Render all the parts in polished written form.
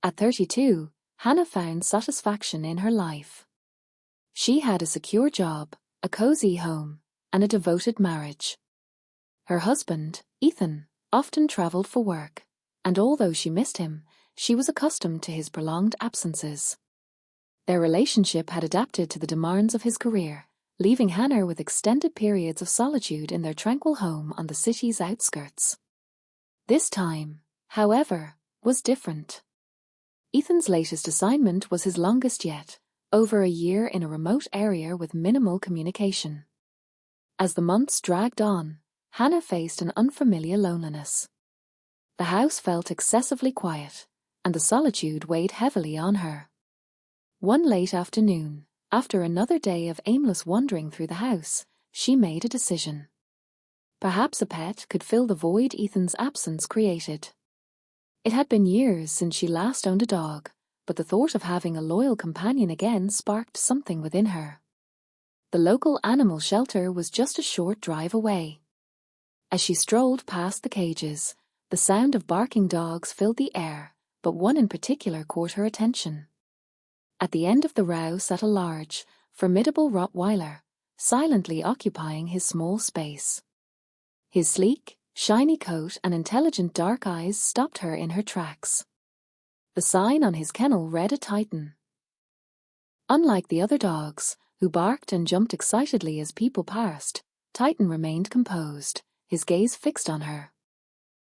At 32, Hannah found satisfaction in her life. She had a secure job, a cozy home, and a devoted marriage. Her husband, Ethan, often traveled for work, and although she missed him, she was accustomed to his prolonged absences. Their relationship had adapted to the demands of his career, leaving Hannah with extended periods of solitude in their tranquil home on the city's outskirts. This time, however, was different. Ethan's latest assignment was his longest yet, over a year in a remote area with minimal communication. As the months dragged on, Hannah faced an unfamiliar loneliness. The house felt excessively quiet, and the solitude weighed heavily on her. One late afternoon, after another day of aimless wandering through the house, she made a decision. Perhaps a pet could fill the void Ethan's absence created. It had been years since she last owned a dog, but the thought of having a loyal companion again sparked something within her. The local animal shelter was just a short drive away. As she strolled past the cages, the sound of barking dogs filled the air, but one in particular caught her attention. At the end of the row sat a large, formidable Rottweiler, silently occupying his small space. His sleek, shiny coat and intelligent dark eyes stopped her in her tracks. The sign on his kennel read a Titan. Unlike the other dogs, who barked and jumped excitedly as people passed, Titan remained composed, his gaze fixed on her.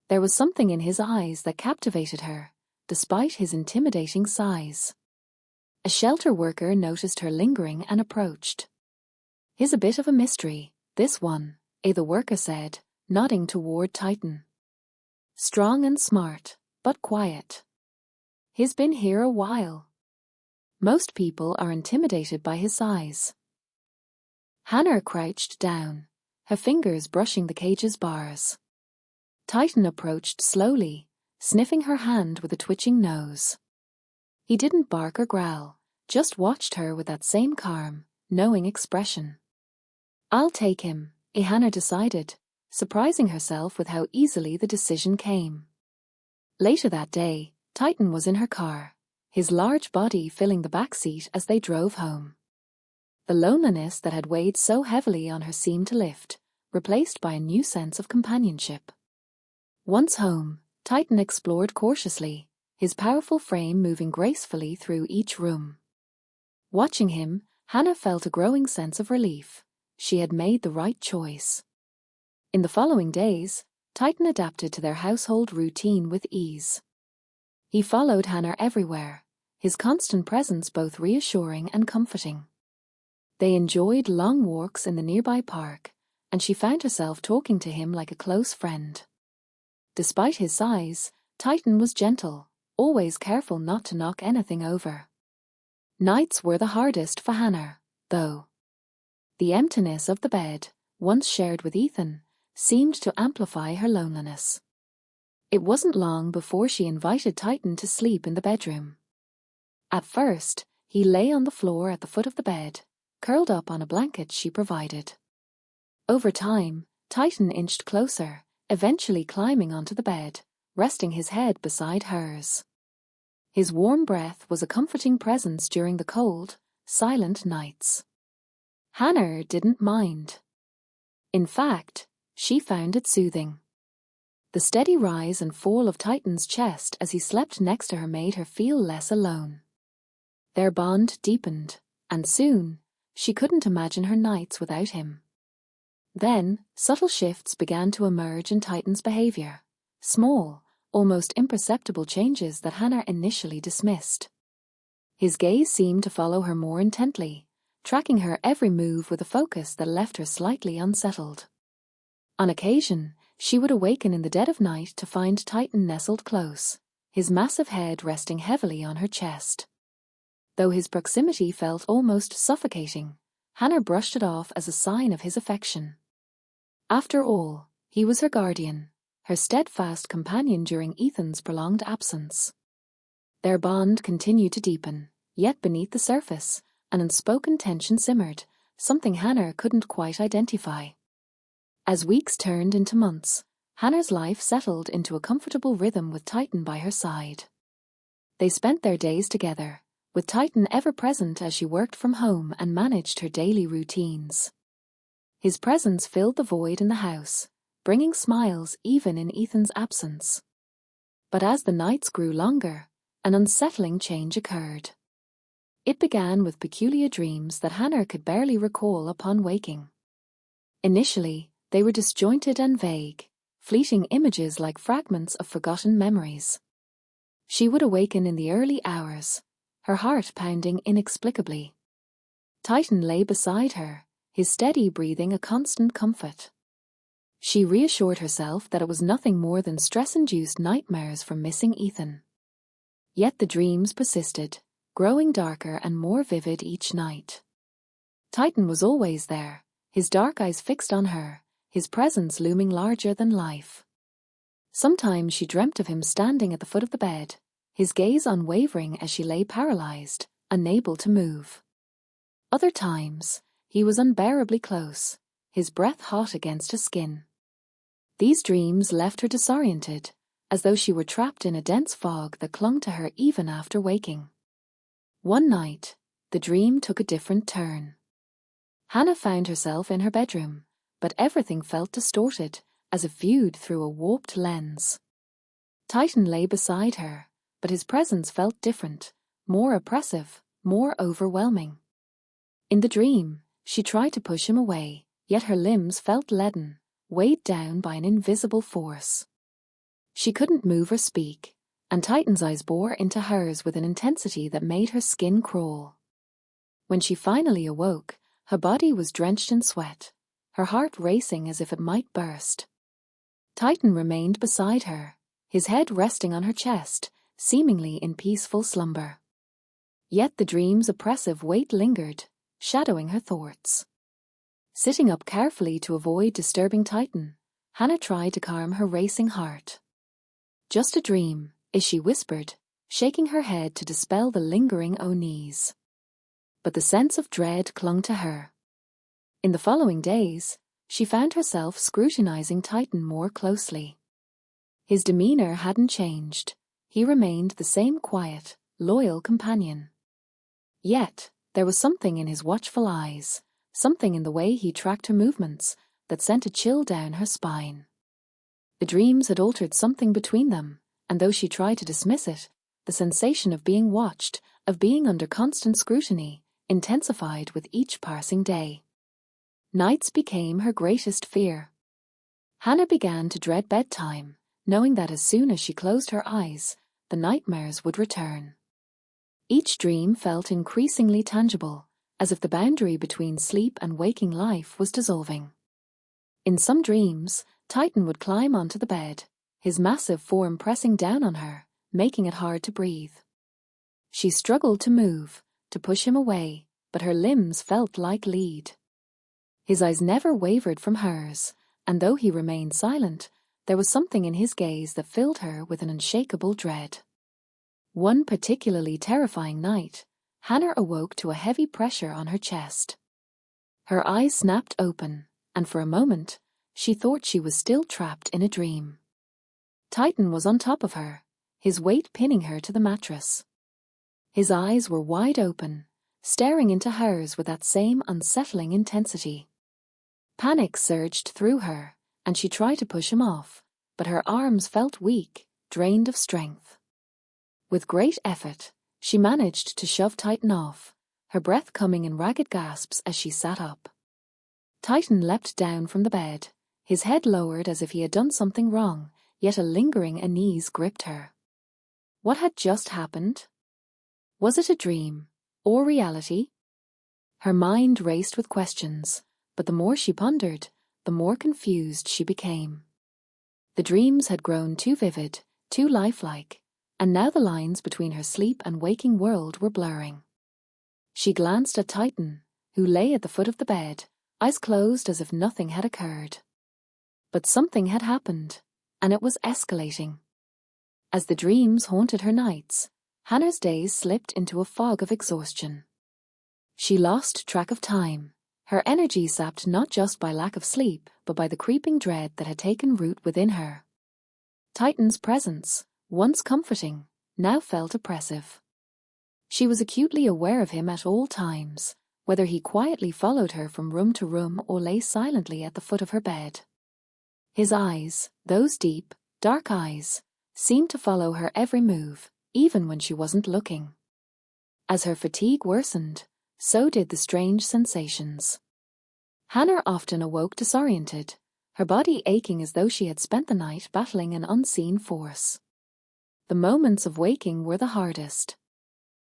There was something in his eyes that captivated her, despite his intimidating size. A shelter worker noticed her lingering and approached. "He's a bit of a mystery, this one," the worker said, nodding toward Titan. "Strong and smart, but quiet. He's been here a while. Most people are intimidated by his size." Hannah crouched down, her fingers brushing the cage's bars. Titan approached slowly, sniffing her hand with a twitching nose. He didn't bark or growl, just watched her with that same calm, knowing expression. "I'll take him," Hannah decided, surprising herself with how easily the decision came. Later that day, Titan was in her car, his large body filling the back seat as they drove home. The loneliness that had weighed so heavily on her seemed to lift, replaced by a new sense of companionship. Once home, Titan explored cautiously, his powerful frame moving gracefully through each room. Watching him, Hannah felt a growing sense of relief. She had made the right choice. In the following days, Titan adapted to their household routine with ease. He followed Hannah everywhere, his constant presence both reassuring and comforting. They enjoyed long walks in the nearby park, and she found herself talking to him like a close friend. Despite his size, Titan was gentle, always careful not to knock anything over. Nights were the hardest for Hannah, though. The emptiness of the bed, once shared with Ethan, seemed to amplify her loneliness. It wasn't long before she invited Titan to sleep in the bedroom. At first, he lay on the floor at the foot of the bed, curled up on a blanket she provided. Over time, Titan inched closer, eventually climbing onto the bed, resting his head beside hers. His warm breath was a comforting presence during the cold, silent nights. Hannah didn't mind. In fact, she found it soothing. The steady rise and fall of Titan's chest as he slept next to her made her feel less alone. Their bond deepened, and soon, she couldn't imagine her nights without him. Then, subtle shifts began to emerge in Titan's behavior, small, almost imperceptible changes that Hannah initially dismissed. His gaze seemed to follow her more intently, tracking her every move with a focus that left her slightly unsettled. On occasion, she would awaken in the dead of night to find Titan nestled close, his massive head resting heavily on her chest. Though his proximity felt almost suffocating, Hannah brushed it off as a sign of his affection. After all, he was her guardian, her steadfast companion during Ethan's prolonged absence. Their bond continued to deepen, yet beneath the surface, an unspoken tension simmered, something Hannah couldn't quite identify. As weeks turned into months, Hannah's life settled into a comfortable rhythm with Titan by her side. They spent their days together, with Titan ever present as she worked from home and managed her daily routines. His presence filled the void in the house, bringing smiles even in Ethan's absence. But as the nights grew longer, an unsettling change occurred. It began with peculiar dreams that Hannah could barely recall upon waking. Initially, they were disjointed and vague, fleeting images like fragments of forgotten memories. She would awaken in the early hours, her heart pounding inexplicably. Titan lay beside her, his steady breathing a constant comfort. She reassured herself that it was nothing more than stress-induced nightmares from missing Ethan. Yet the dreams persisted, growing darker and more vivid each night. Titan was always there, his dark eyes fixed on her, his presence looming larger than life. Sometimes she dreamt of him standing at the foot of the bed, his gaze unwavering as she lay paralyzed, unable to move. Other times, he was unbearably close, his breath hot against her skin. These dreams left her disoriented, as though she were trapped in a dense fog that clung to her even after waking. One night, the dream took a different turn. Hannah found herself in her bedroom, but everything felt distorted, as if viewed through a warped lens. Titan lay beside her, but his presence felt different, more oppressive, more overwhelming. In the dream, she tried to push him away, yet her limbs felt leaden, weighed down by an invisible force. She couldn't move or speak, and Titan's eyes bore into hers with an intensity that made her skin crawl. When she finally awoke, her body was drenched in sweat, her heart racing as if it might burst. Titan remained beside her, his head resting on her chest, seemingly in peaceful slumber. Yet the dream's oppressive weight lingered, shadowing her thoughts. Sitting up carefully to avoid disturbing Titan, Hannah tried to calm her racing heart. "Just a dream," she whispered, shaking her head to dispel the lingering unease. But the sense of dread clung to her. In the following days, she found herself scrutinizing Titan more closely. His demeanor hadn't changed. He remained the same quiet, loyal companion. Yet, there was something in his watchful eyes, something in the way he tracked her movements, that sent a chill down her spine. The dreams had altered something between them, and though she tried to dismiss it, the sensation of being watched, of being under constant scrutiny, intensified with each passing day. Nights became her greatest fear. Hannah began to dread bedtime, knowing that as soon as she closed her eyes, the nightmares would return. Each dream felt increasingly tangible, as if the boundary between sleep and waking life was dissolving. In some dreams, Titan would climb onto the bed, his massive form pressing down on her, making it hard to breathe. She struggled to move, to push him away, but her limbs felt like lead. His eyes never wavered from hers, and though he remained silent, there was something in his gaze that filled her with an unshakable dread. One particularly terrifying night, Hannah awoke to a heavy pressure on her chest. Her eyes snapped open, and for a moment, she thought she was still trapped in a dream. Titan was on top of her, his weight pinning her to the mattress. His eyes were wide open, staring into hers with that same unsettling intensity. Panic surged through her, and she tried to push him off, but her arms felt weak, drained of strength. With great effort, she managed to shove Titan off, her breath coming in ragged gasps as she sat up. Titan leapt down from the bed, his head lowered as if he had done something wrong, yet a lingering unease gripped her. What had just happened? Was it a dream, or reality? Her mind raced with questions, but the more she pondered, the more confused she became. The dreams had grown too vivid, too lifelike, and now the lines between her sleep and waking world were blurring. She glanced at Titan, who lay at the foot of the bed, eyes closed as if nothing had occurred. But something had happened, and it was escalating. As the dreams haunted her nights, Hannah's days slipped into a fog of exhaustion. She lost track of time, her energy sapped not just by lack of sleep, but by the creeping dread that had taken root within her. Titan's presence, once comforting, now felt oppressive. She was acutely aware of him at all times, whether he quietly followed her from room to room or lay silently at the foot of her bed. His eyes, those deep, dark eyes, seemed to follow her every move, even when she wasn't looking. As her fatigue worsened, so did the strange sensations. Hannah often awoke disoriented, her body aching as though she had spent the night battling an unseen force. The moments of waking were the hardest.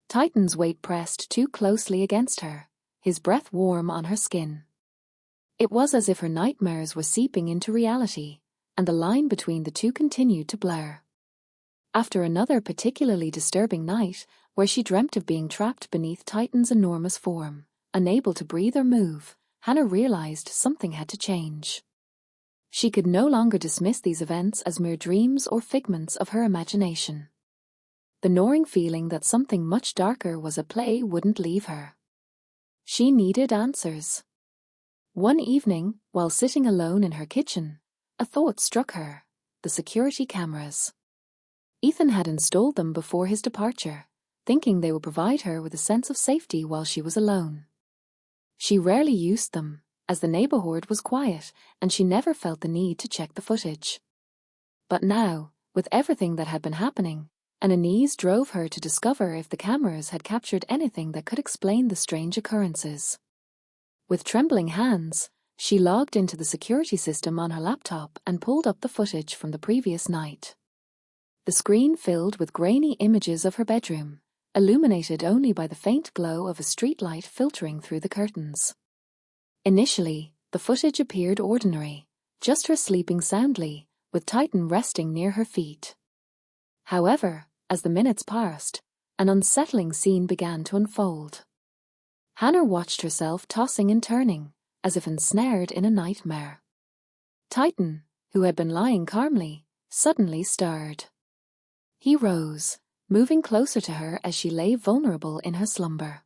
Titan's weight pressed too closely against her, his breath warm on her skin. It was as if her nightmares were seeping into reality, and the line between the two continued to blur. After another particularly disturbing night, where she dreamt of being trapped beneath Titan's enormous form, unable to breathe or move, Hannah realized something had to change. She could no longer dismiss these events as mere dreams or figments of her imagination. The gnawing feeling that something much darker was at play wouldn't leave her. She needed answers. One evening, while sitting alone in her kitchen, a thought struck her: the security cameras. Ethan had installed them before his departure, thinking they would provide her with a sense of safety while she was alone. She rarely used them, as the neighborhood was quiet and she never felt the need to check the footage. But now, with everything that had been happening, an unease drove her to discover if the cameras had captured anything that could explain the strange occurrences. With trembling hands, she logged into the security system on her laptop and pulled up the footage from the previous night. The screen filled with grainy images of her bedroom, illuminated only by the faint glow of a streetlight filtering through the curtains. Initially, the footage appeared ordinary, just her sleeping soundly, with Titan resting near her feet. However, as the minutes passed, an unsettling scene began to unfold. Hannah watched herself tossing and turning, as if ensnared in a nightmare. Titan, who had been lying calmly, suddenly stirred. He rose, moving closer to her as she lay vulnerable in her slumber.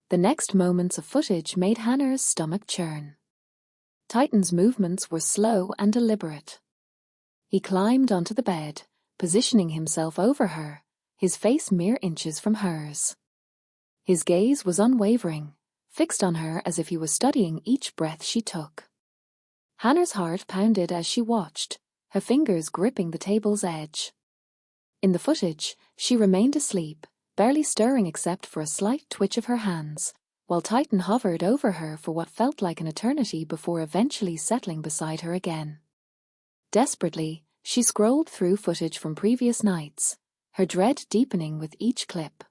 The next moments of footage made Hannah's stomach churn. Titan's movements were slow and deliberate. He climbed onto the bed, positioning himself over her, his face mere inches from hers. His gaze was unwavering, fixed on her as if he was studying each breath she took. Hannah's heart pounded as she watched, her fingers gripping the table's edge. In the footage, she remained asleep, barely stirring except for a slight twitch of her hands, while Titan hovered over her for what felt like an eternity before eventually settling beside her again. Desperately, she scrolled through footage from previous nights, her dread deepening with each clip.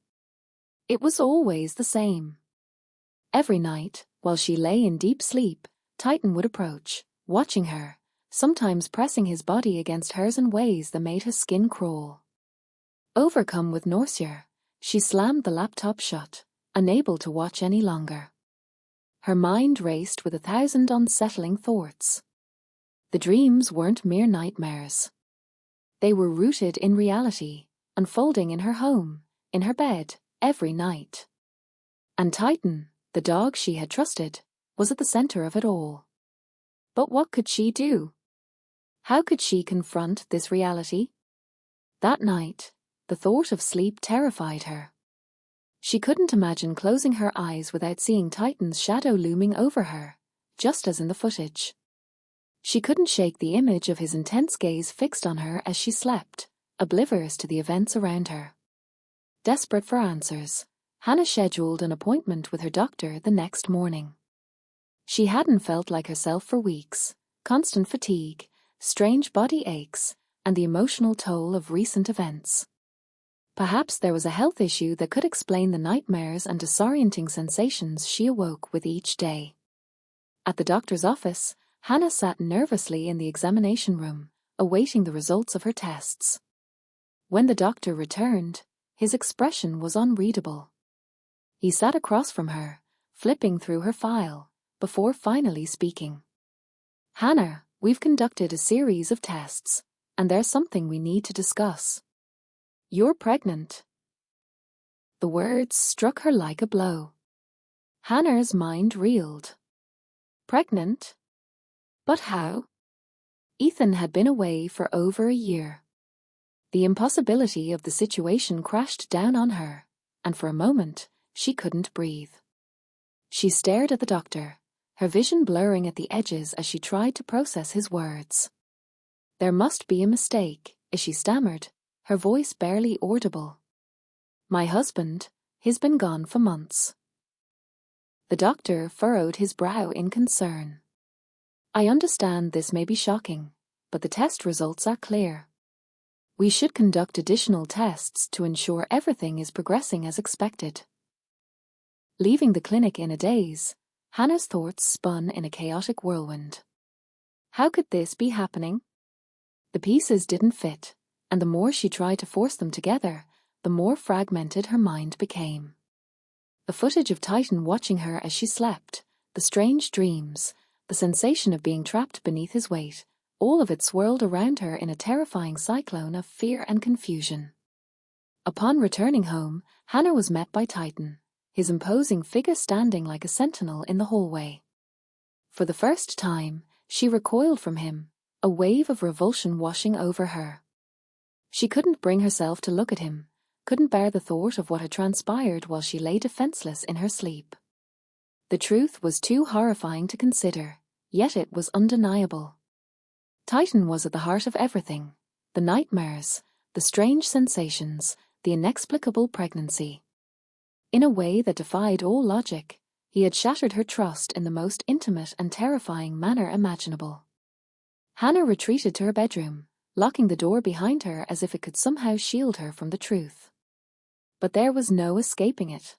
It was always the same. Every night, while she lay in deep sleep, Titan would approach, watching her, sometimes pressing his body against hers in ways that made her skin crawl. Overcome with nausea, she slammed the laptop shut, unable to watch any longer. Her mind raced with 1,000 unsettling thoughts. The dreams weren't mere nightmares. They were rooted in reality, unfolding in her home, in her bed, every night. And Titan, the dog she had trusted, was at the center of it all. But what could she do? How could she confront this reality? That night, the thought of sleep terrified her. She couldn't imagine closing her eyes without seeing Titan's shadow looming over her, just as in the footage. She couldn't shake the image of his intense gaze fixed on her as she slept, oblivious to the events around her. Desperate for answers, Hannah scheduled an appointment with her doctor the next morning. She hadn't felt like herself for weeks, constant fatigue, strange body aches, and the emotional toll of recent events. Perhaps there was a health issue that could explain the nightmares and disorienting sensations she awoke with each day. At the doctor's office, Hannah sat nervously in the examination room, awaiting the results of her tests. When the doctor returned, his expression was unreadable. He sat across from her, flipping through her file, before finally speaking. "Hannah, we've conducted a series of tests, and there's something we need to discuss. You're pregnant." The words struck her like a blow. Hannah's mind reeled. Pregnant? But how? Ethan had been away for over a year. The impossibility of the situation crashed down on her, and for a moment, she couldn't breathe. She stared at the doctor, her vision blurring at the edges as she tried to process his words. "There must be a mistake," she stammered, her voice barely audible. "My husband, he's been gone for months." The doctor furrowed his brow in concern. "I understand this may be shocking, but the test results are clear. We should conduct additional tests to ensure everything is progressing as expected." Leaving the clinic in a daze, Hannah's thoughts spun in a chaotic whirlwind. How could this be happening? The pieces didn't fit, and the more she tried to force them together, the more fragmented her mind became. The footage of Titan watching her as she slept, the strange dreams, the sensation of being trapped beneath his weight, all of it swirled around her in a terrifying cyclone of fear and confusion. Upon returning home, Hannah was met by Titan, his imposing figure standing like a sentinel in the hallway. For the first time, she recoiled from him, a wave of revulsion washing over her. She couldn't bring herself to look at him, couldn't bear the thought of what had transpired while she lay defenseless in her sleep. The truth was too horrifying to consider, yet it was undeniable. Titan was at the heart of everything: the nightmares, the strange sensations, the inexplicable pregnancy. In a way that defied all logic, he had shattered her trust in the most intimate and terrifying manner imaginable. Hannah retreated to her bedroom, locking the door behind her as if it could somehow shield her from the truth. But there was no escaping it.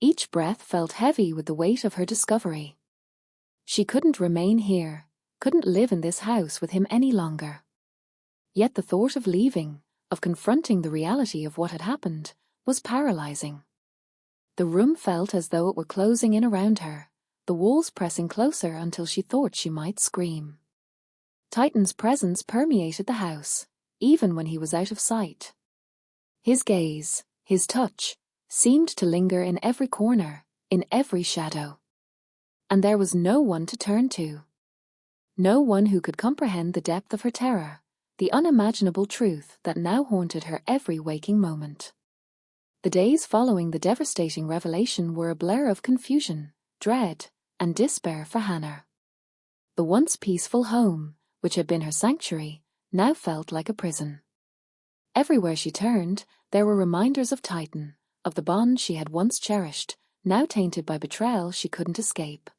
Each breath felt heavy with the weight of her discovery. She couldn't remain here, couldn't live in this house with him any longer. Yet the thought of leaving, of confronting the reality of what had happened, was paralyzing. The room felt as though it were closing in around her, the walls pressing closer until she thought she might scream. Titan's presence permeated the house, even when he was out of sight. His gaze, his touch, seemed to linger in every corner, in every shadow. And there was no one to turn to. No one who could comprehend the depth of her terror, the unimaginable truth that now haunted her every waking moment. The days following the devastating revelation were a blur of confusion, dread, and despair for Hannah. The once peaceful home, which had been her sanctuary, now felt like a prison. Everywhere she turned, there were reminders of Titan, of the bond she had once cherished, now tainted by betrayal she couldn't escape.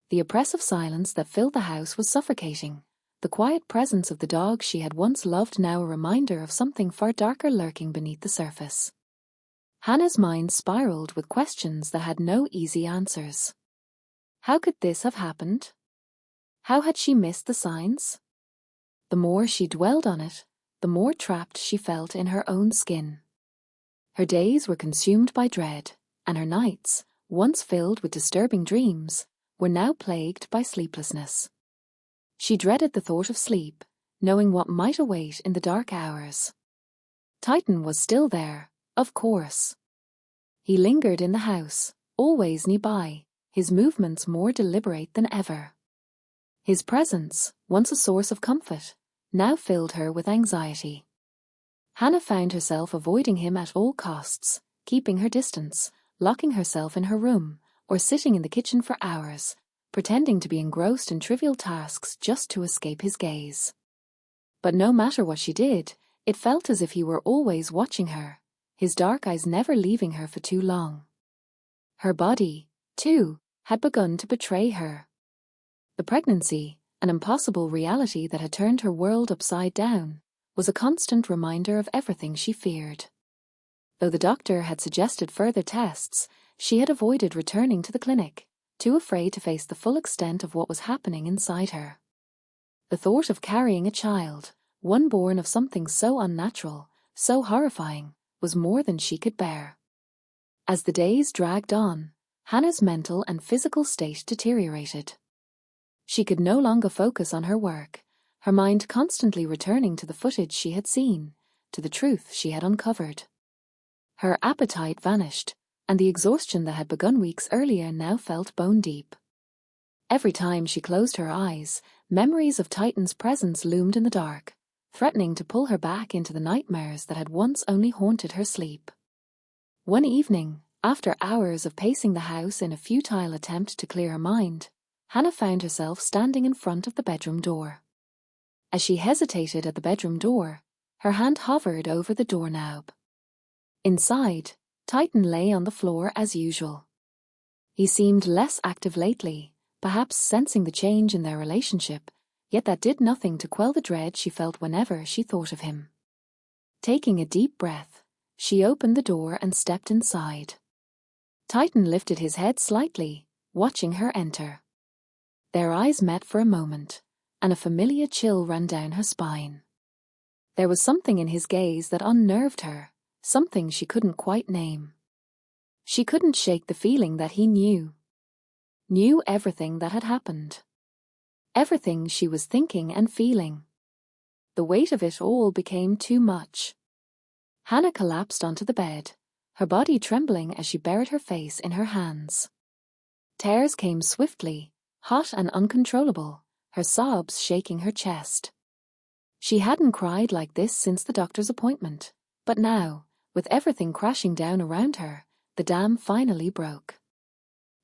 The oppressive silence that filled the house was suffocating, the quiet presence of the dog she had once loved now a reminder of something far darker lurking beneath the surface. Hannah's mind spiraled with questions that had no easy answers. How could this have happened? How had she missed the signs? The more she dwelled on it, the more trapped she felt in her own skin. Her days were consumed by dread, and her nights, once filled with disturbing dreams, were now plagued by sleeplessness. She dreaded the thought of sleep, knowing what might await in the dark hours. Titan was still there, of course. He lingered in the house, always nearby, his movements more deliberate than ever. His presence, once a source of comfort, now filled her with anxiety. Hannah found herself avoiding him at all costs, keeping her distance, locking herself in her room, or sitting in the kitchen for hours, pretending to be engrossed in trivial tasks just to escape his gaze. But no matter what she did, it felt as if he were always watching her, his dark eyes never leaving her for too long. Her body, too, had begun to betray her. The pregnancy, an impossible reality that had turned her world upside down, was a constant reminder of everything she feared. Though the doctor had suggested further tests, she had avoided returning to the clinic, too afraid to face the full extent of what was happening inside her. The thought of carrying a child, one born of something so unnatural, so horrifying, was more than she could bear. As the days dragged on, Hannah's mental and physical state deteriorated. She could no longer focus on her work, her mind constantly returning to the footage she had seen, to the truth she had uncovered. Her appetite vanished, and the exhaustion that had begun weeks earlier now felt bone-deep. Every time she closed her eyes, memories of Titan's presence loomed in the dark, threatening to pull her back into the nightmares that had once only haunted her sleep. One evening, after hours of pacing the house in a futile attempt to clear her mind, Hannah found herself standing in front of the bedroom door. As she hesitated at the bedroom door, her hand hovered over the doorknob. Inside, Titan lay on the floor as usual. He seemed less active lately, perhaps sensing the change in their relationship, yet that did nothing to quell the dread she felt whenever she thought of him. Taking a deep breath, she opened the door and stepped inside. Titan lifted his head slightly, watching her enter. Their eyes met for a moment, and a familiar chill ran down her spine. There was something in his gaze that unnerved her, something she couldn't quite name. She couldn't shake the feeling that he knew everything that had happened. Everything she was thinking and feeling. The weight of it all became too much. Hannah collapsed onto the bed, her body trembling as she buried her face in her hands. Tears came swiftly, hot and uncontrollable, her sobs shaking her chest. She hadn't cried like this since the doctor's appointment, but now, with everything crashing down around her, the dam finally broke.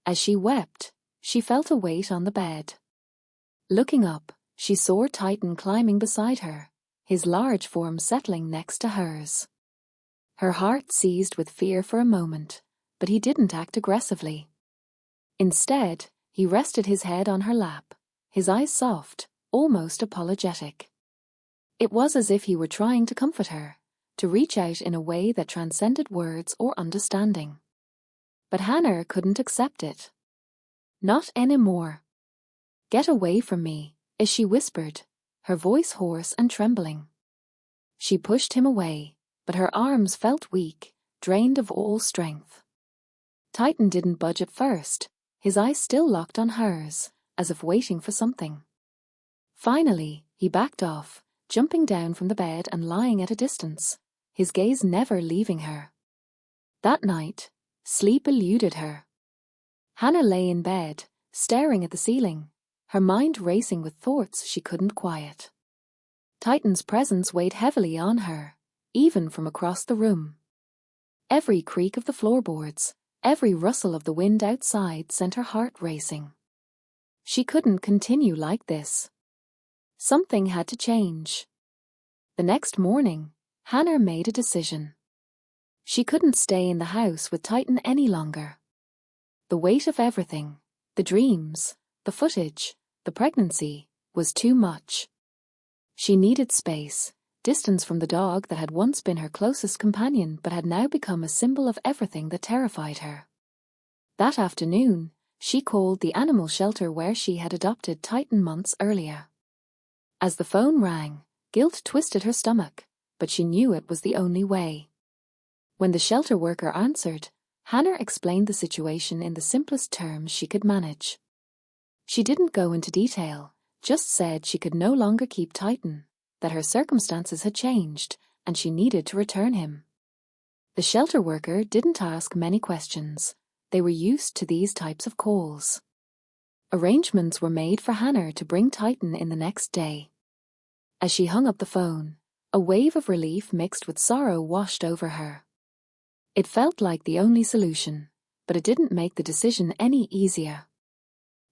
As she wept, she felt a weight on the bed. Looking up, she saw Titan climbing beside her, his large form settling next to hers. Her heart seized with fear for a moment, but he didn't act aggressively. Instead, he rested his head on her lap, his eyes soft, almost apologetic. It was as if he were trying to comfort her, to reach out in a way that transcended words or understanding. But Hannah couldn't accept it. Not anymore. "Get away from me," as she whispered, her voice hoarse and trembling. She pushed him away, but her arms felt weak, drained of all strength. Titan didn't budge at first, his eyes still locked on hers, as if waiting for something. Finally, he backed off, jumping down from the bed and lying at a distance, his gaze never leaving her. That night, sleep eluded her. Hannah lay in bed, staring at the ceiling, her mind racing with thoughts she couldn't quiet. Titan's presence weighed heavily on her, even from across the room. Every creak of the floorboards, every rustle of the wind outside sent her heart racing. She couldn't continue like this. Something had to change. The next morning, Hannah made a decision. She couldn't stay in the house with Titan any longer. The weight of everything, the dreams, the footage, the pregnancy, was too much. She needed space, distance from the dog that had once been her closest companion but had now become a symbol of everything that terrified her. That afternoon, she called the animal shelter where she had adopted Titan months earlier. As the phone rang, guilt twisted her stomach, but she knew it was the only way. When the shelter worker answered, Hannah explained the situation in the simplest terms she could manage. She didn't go into detail, just said she could no longer keep Titan, that her circumstances had changed, and she needed to return him. The shelter worker didn't ask many questions. They were used to these types of calls. Arrangements were made for Hannah to bring Titan in the next day. As she hung up the phone, a wave of relief mixed with sorrow washed over her. It felt like the only solution, but it didn't make the decision any easier.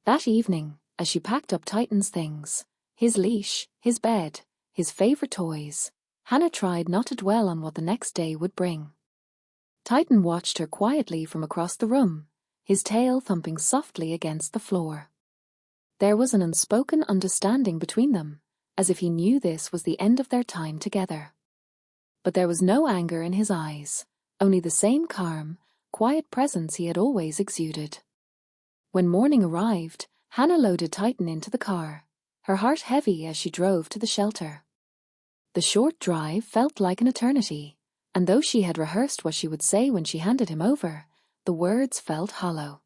That evening, as she packed up Titan's things, his leash, his bed, his favorite toys, Hannah tried not to dwell on what the next day would bring. Titan watched her quietly from across the room, his tail thumping softly against the floor. There was an unspoken understanding between them, as if he knew this was the end of their time together. But there was no anger in his eyes, only the same calm, quiet presence he had always exuded. When morning arrived, Hannah loaded Titan into the car, her heart heavy as she drove to the shelter. The short drive felt like an eternity, and though she had rehearsed what she would say when she handed him over, the words felt hollow.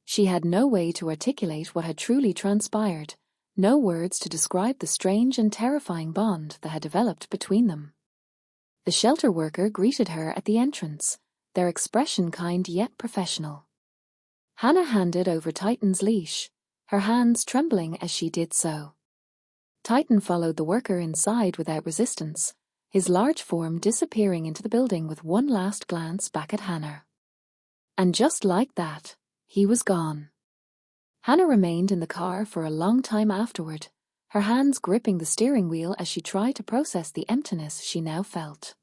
She had no way to articulate what had truly transpired, no words to describe the strange and terrifying bond that had developed between them. The shelter worker greeted her at the entrance, their expression kind yet professional. Hannah handed over Titan's leash, her hands trembling as she did so. Titan followed the worker inside without resistance, his large form disappearing into the building with one last glance back at Hannah. And just like that, he was gone. Hannah remained in the car for a long time afterward, her hands gripping the steering wheel as she tried to process the emptiness she now felt.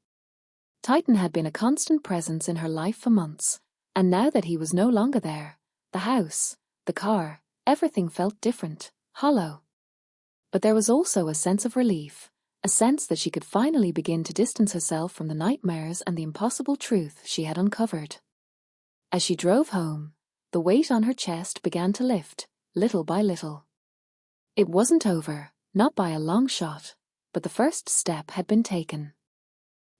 Titan had been a constant presence in her life for months, and now that he was no longer there, the house, the car, everything felt different, hollow. But there was also a sense of relief, a sense that she could finally begin to distance herself from the nightmares and the impossible truth she had uncovered. As she drove home, the weight on her chest began to lift, little by little. It wasn't over, not by a long shot, but the first step had been taken.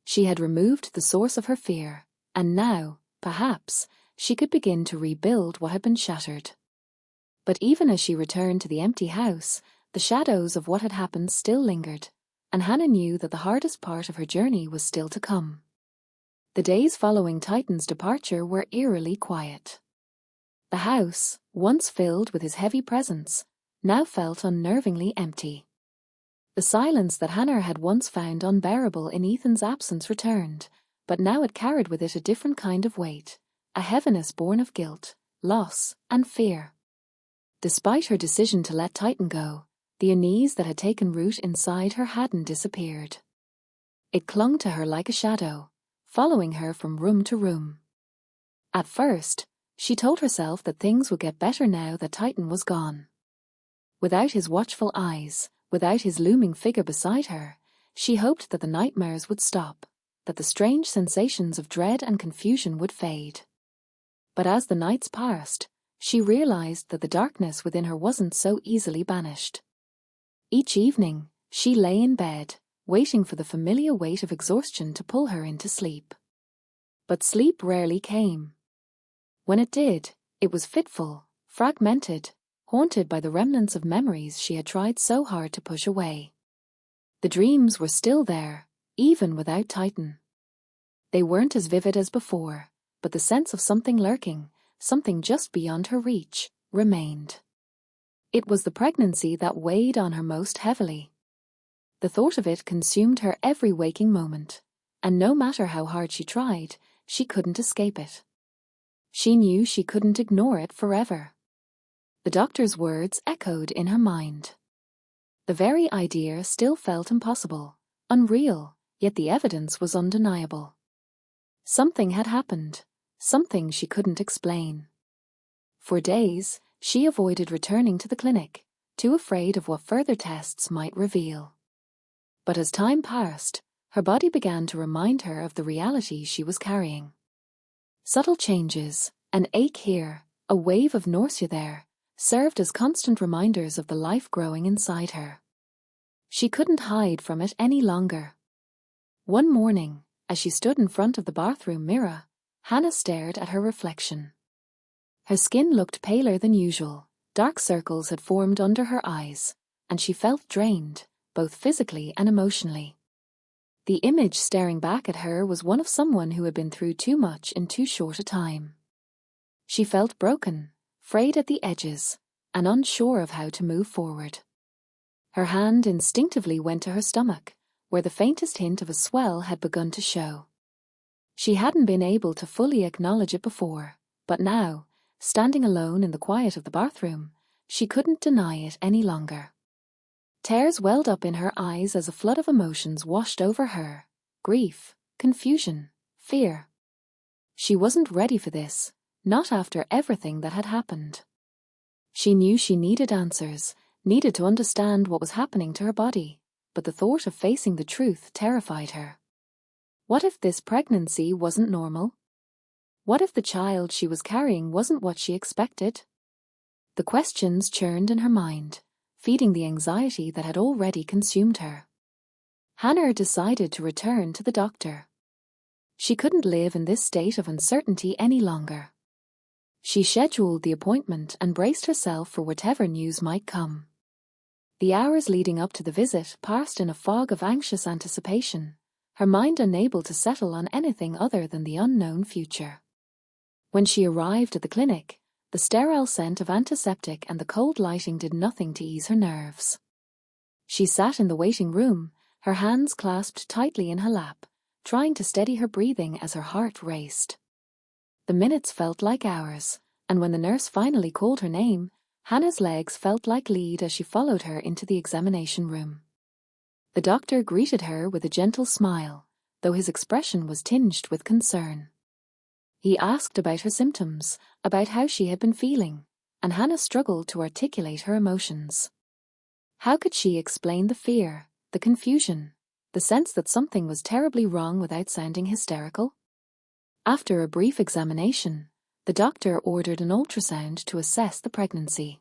She had removed the source of her fear, and now, perhaps, she could begin to rebuild what had been shattered. But even as she returned to the empty house, the shadows of what had happened still lingered, and Hannah knew that the hardest part of her journey was still to come. The days following Titan's departure were eerily quiet. The house, once filled with his heavy presence, now felt unnervingly empty. The silence that Hannah had once found unbearable in Ethan's absence returned, but now it carried with it a different kind of weight, a heaviness born of guilt, loss, and fear. Despite her decision to let Titan go, the unease that had taken root inside her hadn't disappeared. It clung to her like a shadow, following her from room to room. At first, she told herself that things would get better now that Titan was gone. Without his watchful eyes, without his looming figure beside her, she hoped that the nightmares would stop, that the strange sensations of dread and confusion would fade. But as the nights passed, she realized that the darkness within her wasn't so easily banished. Each evening, she lay in bed, waiting for the familiar weight of exhaustion to pull her into sleep. But sleep rarely came. When it did, it was fitful, fragmented, haunted by the remnants of memories she had tried so hard to push away. The dreams were still there, even without Titan. They weren't as vivid as before, but the sense of something lurking, something just beyond her reach, remained. It was the pregnancy that weighed on her most heavily. The thought of it consumed her every waking moment, and no matter how hard she tried, she couldn't escape it. She knew she couldn't ignore it forever. The doctor's words echoed in her mind. The very idea still felt impossible, unreal, yet the evidence was undeniable. Something had happened, something she couldn't explain. For days, she avoided returning to the clinic, too afraid of what further tests might reveal. But as time passed, her body began to remind her of the reality she was carrying. Subtle changes, an ache here, a wave of nausea there, served as constant reminders of the life growing inside her. She couldn't hide from it any longer. One morning, as she stood in front of the bathroom mirror, Hannah stared at her reflection. Her skin looked paler than usual, dark circles had formed under her eyes, and she felt drained, both physically and emotionally. The image staring back at her was one of someone who had been through too much in too short a time. She felt broken, frayed at the edges, and unsure of how to move forward. Her hand instinctively went to her stomach, where the faintest hint of a swell had begun to show. She hadn't been able to fully acknowledge it before, but now, standing alone in the quiet of the bathroom, she couldn't deny it any longer. Tears welled up in her eyes as a flood of emotions washed over her: grief, confusion, fear. She wasn't ready for this, not after everything that had happened. She knew she needed answers, needed to understand what was happening to her body, but the thought of facing the truth terrified her. What if this pregnancy wasn't normal? What if the child she was carrying wasn't what she expected? The questions churned in her mind, feeding the anxiety that had already consumed her. Hannah decided to return to the doctor. She couldn't live in this state of uncertainty any longer. She scheduled the appointment and braced herself for whatever news might come. The hours leading up to the visit passed in a fog of anxious anticipation, her mind unable to settle on anything other than the unknown future. When she arrived at the clinic, the sterile scent of antiseptic and the cold lighting did nothing to ease her nerves. She sat in the waiting room, her hands clasped tightly in her lap, trying to steady her breathing as her heart raced. The minutes felt like hours, and when the nurse finally called her name, Hannah's legs felt like lead as she followed her into the examination room. The doctor greeted her with a gentle smile, though his expression was tinged with concern. He asked about her symptoms, about how she had been feeling, and Hannah struggled to articulate her emotions. How could she explain the fear, the confusion, the sense that something was terribly wrong without sounding hysterical? After a brief examination, the doctor ordered an ultrasound to assess the pregnancy.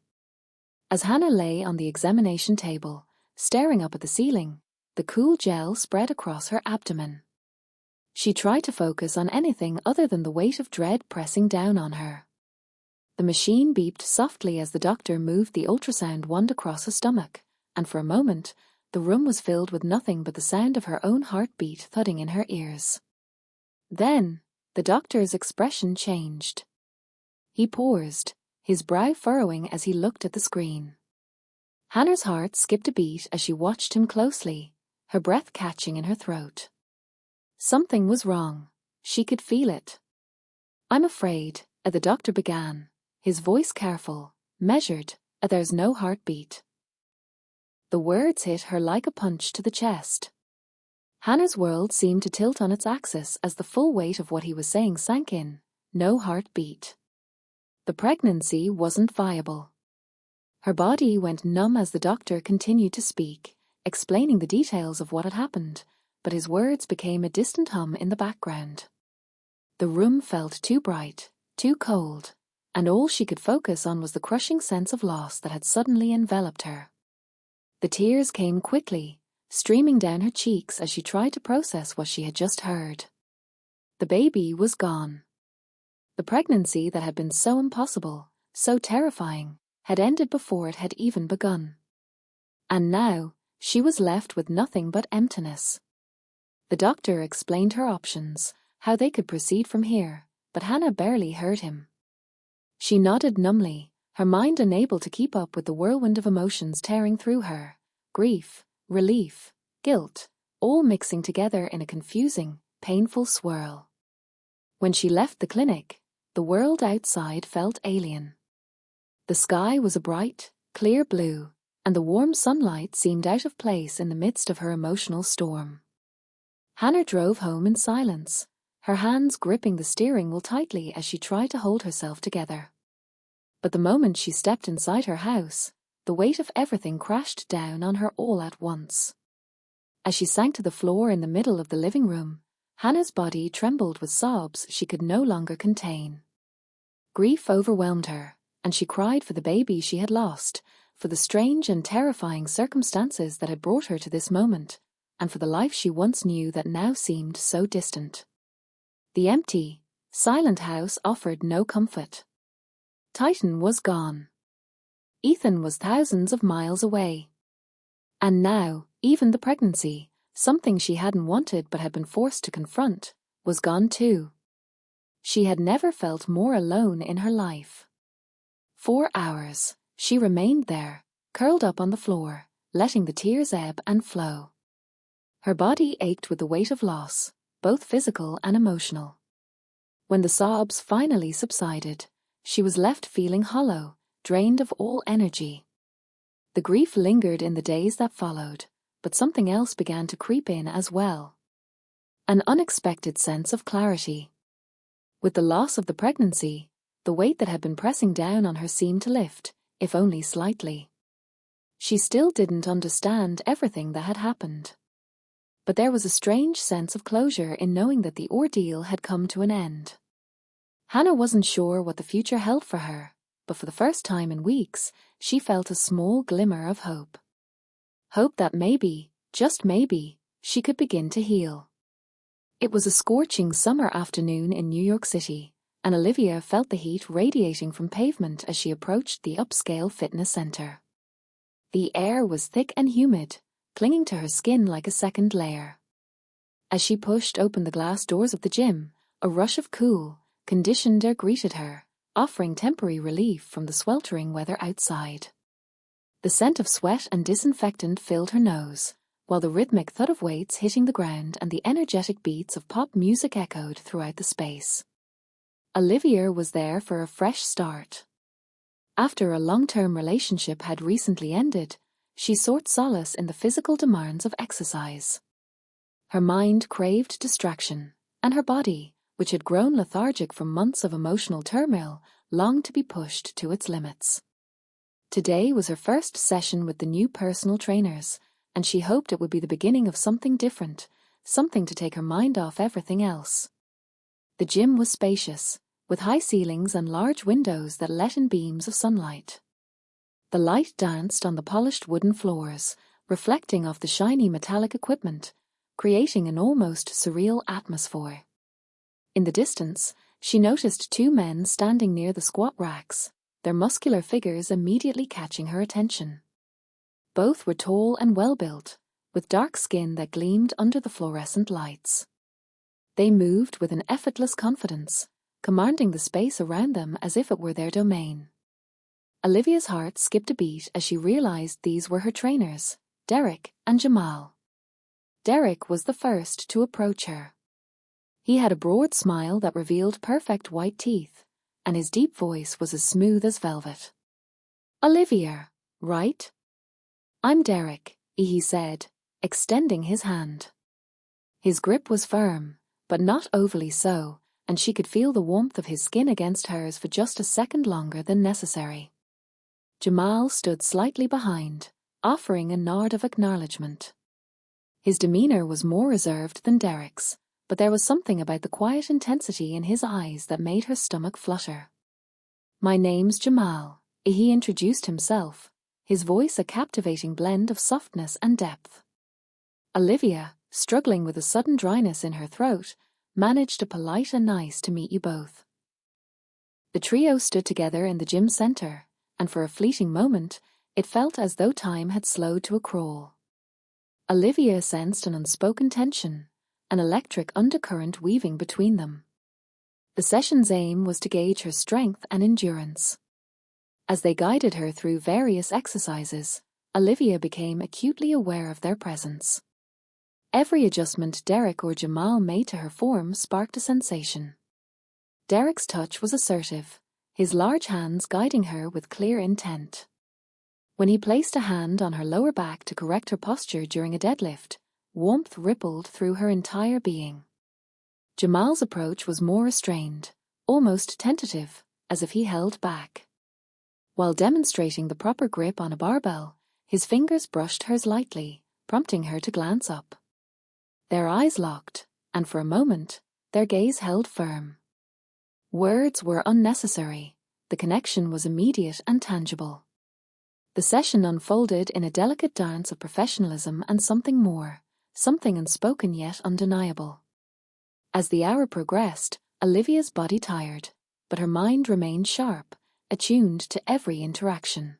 As Hannah lay on the examination table, staring up at the ceiling, the cool gel spread across her abdomen. She tried to focus on anything other than the weight of dread pressing down on her. The machine beeped softly as the doctor moved the ultrasound wand across her stomach, and for a moment, the room was filled with nothing but the sound of her own heartbeat thudding in her ears. Then, the doctor's expression changed. He paused, his brow furrowing as he looked at the screen. Hannah's heart skipped a beat as she watched him closely, her breath catching in her throat. Something was wrong. She could feel it. "I'm afraid," the doctor began, his voice careful, measured, "there's no heartbeat." The words hit her like a punch to the chest. Hannah's world seemed to tilt on its axis as the full weight of what he was saying sank in. No heartbeat. The pregnancy wasn't viable. Her body went numb as the doctor continued to speak, explaining the details of what had happened, but his words became a distant hum in the background. The room felt too bright, too cold, and all she could focus on was the crushing sense of loss that had suddenly enveloped her. The tears came quickly, streaming down her cheeks as she tried to process what she had just heard. The baby was gone. The pregnancy that had been so impossible, so terrifying, had ended before it had even begun. And now, she was left with nothing but emptiness. The doctor explained her options, how they could proceed from here, but Hannah barely heard him. She nodded numbly, her mind unable to keep up with the whirlwind of emotions tearing through her, grief, relief, guilt, all mixing together in a confusing, painful swirl. When she left the clinic, the world outside felt alien. The sky was a bright, clear blue, and the warm sunlight seemed out of place in the midst of her emotional storm. Hannah drove home in silence, her hands gripping the steering wheel tightly as she tried to hold herself together. But the moment she stepped inside her house, the weight of everything crashed down on her all at once. As she sank to the floor in the middle of the living room, Hannah's body trembled with sobs she could no longer contain. Grief overwhelmed her, and she cried for the baby she had lost, for the strange and terrifying circumstances that had brought her to this moment, and for the life she once knew that now seemed so distant. The empty, silent house offered no comfort. Titan was gone. Ethan was thousands of miles away. And now, even the pregnancy, something she hadn't wanted but had been forced to confront, was gone too. She had never felt more alone in her life. 4 hours, she remained there, curled up on the floor, letting the tears ebb and flow. Her body ached with the weight of loss, both physical and emotional. When the sobs finally subsided, she was left feeling hollow, drained of all energy. The grief lingered in the days that followed, but something else began to creep in as well. An unexpected sense of clarity. With the loss of the pregnancy, the weight that had been pressing down on her seemed to lift, if only slightly. She still didn't understand everything that had happened. But there was a strange sense of closure in knowing that the ordeal had come to an end. Hannah wasn't sure what the future held for her, but for the first time in weeks, she felt a small glimmer of hope. Hope that maybe, just maybe, she could begin to heal. It was a scorching summer afternoon in New York City, and Olivia felt the heat radiating from pavement as she approached the upscale fitness center. The air was thick and humid, clinging to her skin like a second layer. As she pushed open the glass doors of the gym, a rush of cool, conditioned air greeted her, offering temporary relief from the sweltering weather outside. The scent of sweat and disinfectant filled her nose, while the rhythmic thud of weights hitting the ground and the energetic beats of pop music echoed throughout the space. Olivia was there for a fresh start. After a long-term relationship had recently ended, she sought solace in the physical demands of exercise. Her mind craved distraction, and her body, which had grown lethargic from months of emotional turmoil, longed to be pushed to its limits. Today was her first session with the new personal trainers, and she hoped it would be the beginning of something different, something to take her mind off everything else. The gym was spacious, with high ceilings and large windows that let in beams of sunlight. The light danced on the polished wooden floors, reflecting off the shiny metallic equipment, creating an almost surreal atmosphere. In the distance, she noticed two men standing near the squat racks, their muscular figures immediately catching her attention. Both were tall and well-built, with dark skin that gleamed under the fluorescent lights. They moved with an effortless confidence, commanding the space around them as if it were their domain. Olivia's heart skipped a beat as she realized these were her trainers, Derek and Jamal. Derek was the first to approach her. He had a broad smile that revealed perfect white teeth, and his deep voice was as smooth as velvet. "Olivia, right?" "I'm Derek," he said, extending his hand. His grip was firm, but not overly so, and she could feel the warmth of his skin against hers for just a second longer than necessary. Jamal stood slightly behind, offering a nod of acknowledgement. His demeanor was more reserved than Derek's, but there was something about the quiet intensity in his eyes that made her stomach flutter. "My name's Jamal," he introduced himself, his voice a captivating blend of softness and depth. Olivia, struggling with a sudden dryness in her throat, managed a polite "and nice to meet you both." The trio stood together in the gym center, and for a fleeting moment, it felt as though time had slowed to a crawl. Olivia sensed an unspoken tension, an electric undercurrent weaving between them. The session's aim was to gauge her strength and endurance. As they guided her through various exercises, Olivia became acutely aware of their presence. Every adjustment Derek or Jamal made to her form sparked a sensation. Derek's touch was assertive, his large hands guiding her with clear intent. When he placed a hand on her lower back to correct her posture during a deadlift, warmth rippled through her entire being. Jamal's approach was more restrained, almost tentative, as if he held back. While demonstrating the proper grip on a barbell, his fingers brushed hers lightly, prompting her to glance up. Their eyes locked, and for a moment, their gaze held firm. Words were unnecessary, the connection was immediate and tangible. The session unfolded in a delicate dance of professionalism and something more, something unspoken yet undeniable. As the hour progressed, Olivia's body tired, but her mind remained sharp, attuned to every interaction.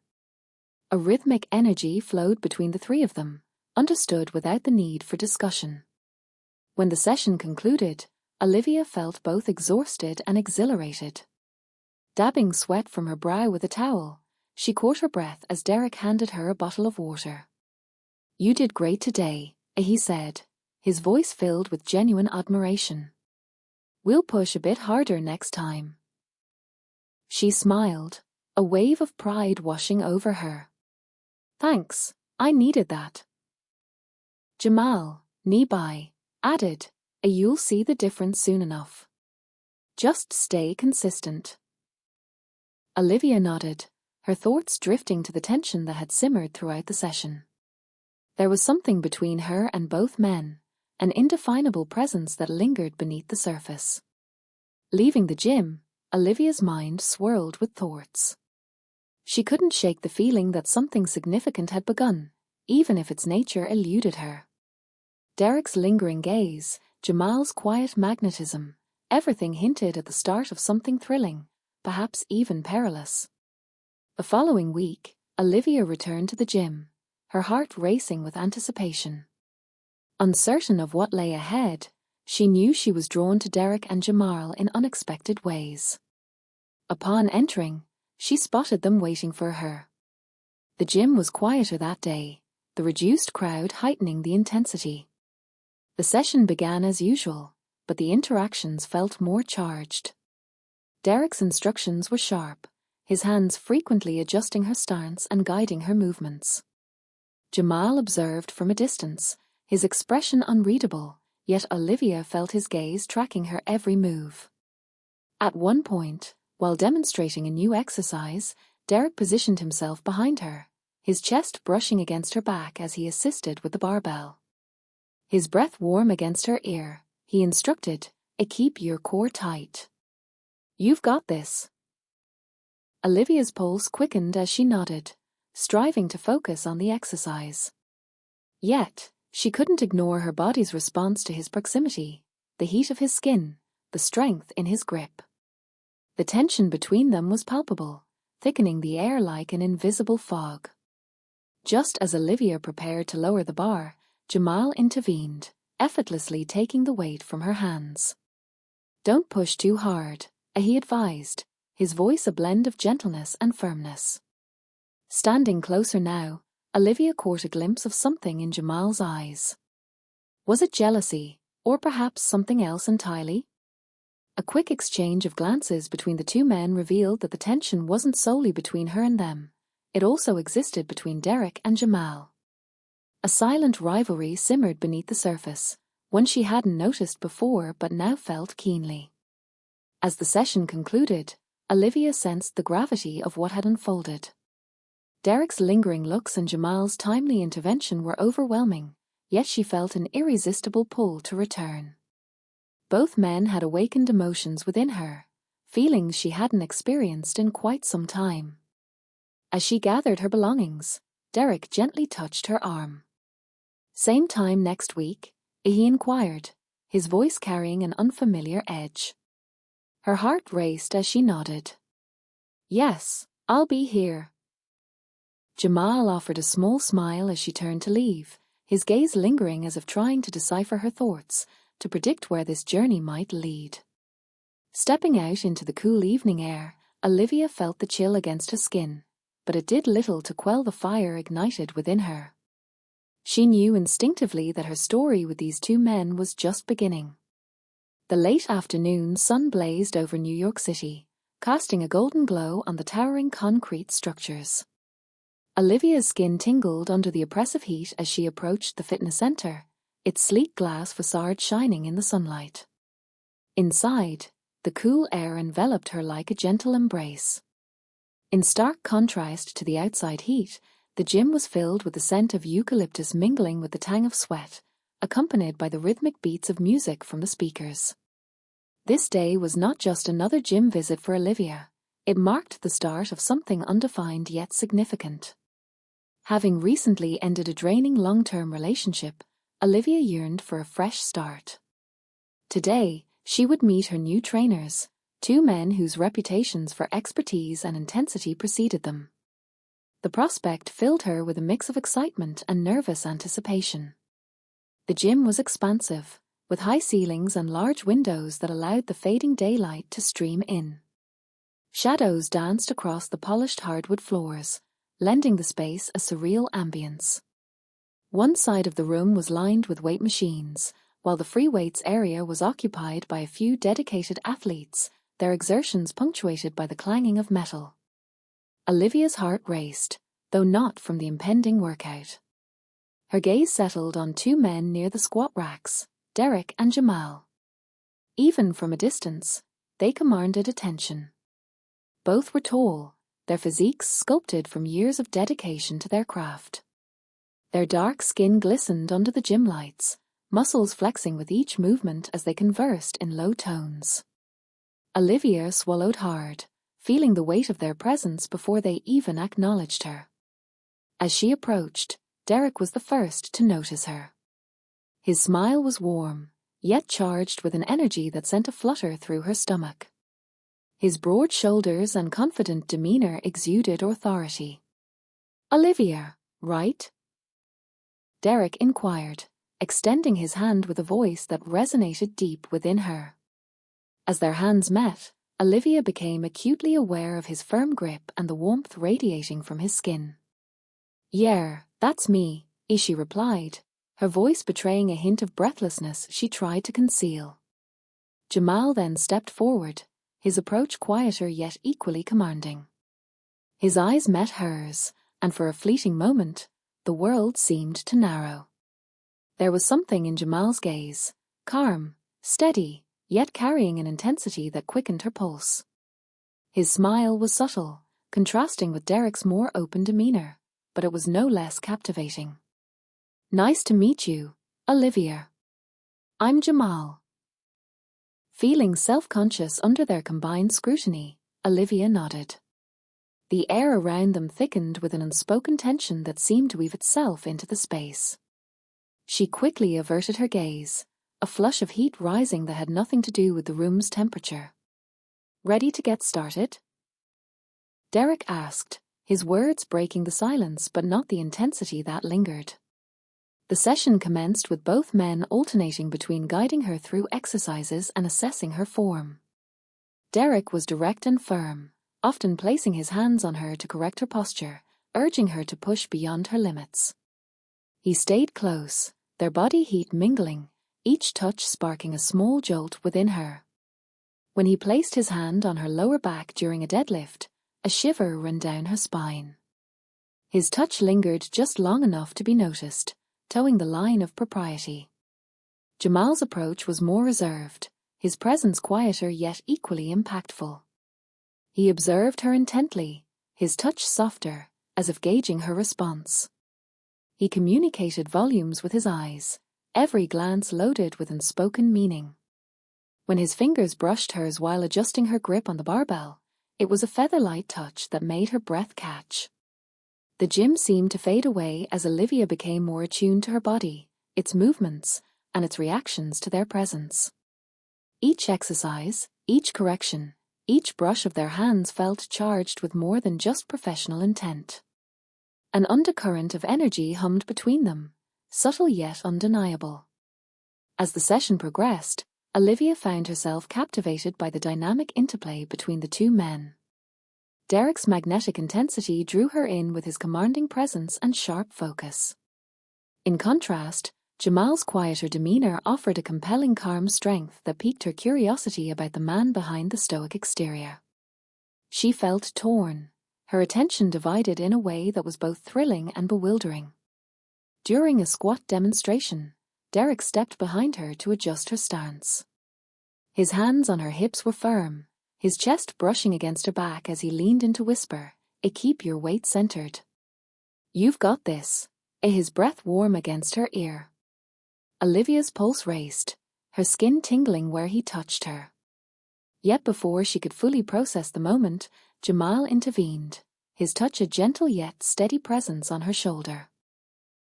A rhythmic energy flowed between the three of them, understood without the need for discussion. When the session concluded, Olivia felt both exhausted and exhilarated. Dabbing sweat from her brow with a towel, she caught her breath as Derek handed her a bottle of water. "You did great today," he said, his voice filled with genuine admiration. "We'll push a bit harder next time." She smiled, a wave of pride washing over her. "Thanks, I needed that." Jamal, nearby, added, "You'll see the difference soon enough. Just stay consistent." Olivia nodded, her thoughts drifting to the tension that had simmered throughout the session. There was something between her and both men, an indefinable presence that lingered beneath the surface. Leaving the gym, Olivia's mind swirled with thoughts. She couldn't shake the feeling that something significant had begun, even if its nature eluded her. Derek's lingering gaze, Jamal's quiet magnetism, everything hinted at the start of something thrilling, perhaps even perilous. The following week, Olivia returned to the gym, her heart racing with anticipation. Uncertain of what lay ahead, she knew she was drawn to Derek and Jamal in unexpected ways. Upon entering, she spotted them waiting for her. The gym was quieter that day, the reduced crowd heightening the intensity. The session began as usual, but the interactions felt more charged. Derek's instructions were sharp, his hands frequently adjusting her stance and guiding her movements. Jamal observed from a distance, his expression unreadable, yet Olivia felt his gaze tracking her every move. At one point, while demonstrating a new exercise, Derek positioned himself behind her, his chest brushing against her back as he assisted with the barbell. His breath warm against her ear, he instructed, "Keep your core tight. You've got this." Olivia's pulse quickened as she nodded, striving to focus on the exercise. Yet, she couldn't ignore her body's response to his proximity, the heat of his skin, the strength in his grip. The tension between them was palpable, thickening the air like an invisible fog. Just as Olivia prepared to lower the bar, Jamal intervened, effortlessly taking the weight from her hands. "Don't push too hard," he advised, his voice a blend of gentleness and firmness. Standing closer now, Olivia caught a glimpse of something in Jamal's eyes. Was it jealousy, or perhaps something else entirely? A quick exchange of glances between the two men revealed that the tension wasn't solely between her and them. It also existed between Derek and Jamal. A silent rivalry simmered beneath the surface, one she hadn't noticed before but now felt keenly. As the session concluded, Olivia sensed the gravity of what had unfolded. Derek's lingering looks and Jamal's timely intervention were overwhelming, yet she felt an irresistible pull to return. Both men had awakened emotions within her, feelings she hadn't experienced in quite some time. As she gathered her belongings, Derek gently touched her arm. "Same time next week?" he inquired, his voice carrying an unfamiliar edge. Her heart raced as she nodded. "Yes, I'll be here." Jamal offered a small smile as she turned to leave, his gaze lingering as if trying to decipher her thoughts, to predict where this journey might lead. Stepping out into the cool evening air, Olivia felt the chill against her skin, but it did little to quell the fire ignited within her. She knew instinctively that her story with these two men was just beginning. The late afternoon sun blazed over New York City, casting a golden glow on the towering concrete structures. Olivia's skin tingled under the oppressive heat as she approached the fitness center, its sleek glass facade shining in the sunlight. Inside, the cool air enveloped her like a gentle embrace. In stark contrast to the outside heat, the gym was filled with the scent of eucalyptus mingling with the tang of sweat, accompanied by the rhythmic beats of music from the speakers. This day was not just another gym visit for Olivia, it marked the start of something undefined yet significant. Having recently ended a draining long-term relationship, Olivia yearned for a fresh start. Today, she would meet her new trainers, two men whose reputations for expertise and intensity preceded them. The prospect filled her with a mix of excitement and nervous anticipation. The gym was expansive, with high ceilings and large windows that allowed the fading daylight to stream in. Shadows danced across the polished hardwood floors, lending the space a surreal ambience. One side of the room was lined with weight machines, while the free weights area was occupied by a few dedicated athletes, their exertions punctuated by the clanging of metal. Olivia's heart raced, though not from the impending workout. Her gaze settled on two men near the squat racks, Derek and Jamal. Even from a distance, they commanded attention. Both were tall, their physiques sculpted from years of dedication to their craft. Their dark skin glistened under the gym lights, muscles flexing with each movement as they conversed in low tones. Olivia swallowed hard, feeling the weight of their presence before they even acknowledged her. As she approached, Derek was the first to notice her. His smile was warm, yet charged with an energy that sent a flutter through her stomach. His broad shoulders and confident demeanor exuded authority. "Olivia, right?" Derek inquired, extending his hand with a voice that resonated deep within her. As their hands met, Olivia became acutely aware of his firm grip and the warmth radiating from his skin. Yeah, that's me, Ishi replied, her voice betraying a hint of breathlessness she tried to conceal. Jamal then stepped forward, his approach quieter yet equally commanding. His eyes met hers, and for a fleeting moment, the world seemed to narrow. There was something in Jamal's gaze, calm, steady, yet carrying an intensity that quickened her pulse. His smile was subtle, contrasting with Derek's more open demeanor, but it was no less captivating. Nice to meet you, Olivia. I'm Jamal. Feeling self-conscious under their combined scrutiny, Olivia nodded. The air around them thickened with an unspoken tension that seemed to weave itself into the space. She quickly averted her gaze, a flush of heat rising that had nothing to do with the room's temperature. Ready to get started? Derek asked, his words breaking the silence but not the intensity that lingered. The session commenced with both men alternating between guiding her through exercises and assessing her form. Derek was direct and firm, often placing his hands on her to correct her posture, urging her to push beyond her limits. He stayed close, their body heat mingling, each touch sparking a small jolt within her. When he placed his hand on her lower back during a deadlift, a shiver ran down her spine. His touch lingered just long enough to be noticed, towing the line of propriety. Jamal's approach was more reserved, his presence quieter yet equally impactful. He observed her intently, his touch softer, as if gauging her response. He communicated volumes with his eyes, every glance loaded with unspoken meaning. When his fingers brushed hers while adjusting her grip on the barbell, it was a feather-light touch that made her breath catch. The gym seemed to fade away as Olivia became more attuned to her body, its movements, and its reactions to their presence. Each exercise, each correction, each brush of their hands felt charged with more than just professional intent. An undercurrent of energy hummed between them, subtle yet undeniable. As the session progressed, Olivia found herself captivated by the dynamic interplay between the two men. Derek's magnetic intensity drew her in with his commanding presence and sharp focus. In contrast, Jamal's quieter demeanor offered a compelling calm strength that piqued her curiosity about the man behind the stoic exterior. She felt torn, her attention divided in a way that was both thrilling and bewildering. During a squat demonstration, Derek stepped behind her to adjust her stance. His hands on her hips were firm, his chest brushing against her back as he leaned in to whisper, keep your weight centered. You've got this, his breath warm against her ear. Olivia's pulse raced, her skin tingling where he touched her. Yet before she could fully process the moment, Jamal intervened, his touch a gentle yet steady presence on her shoulder.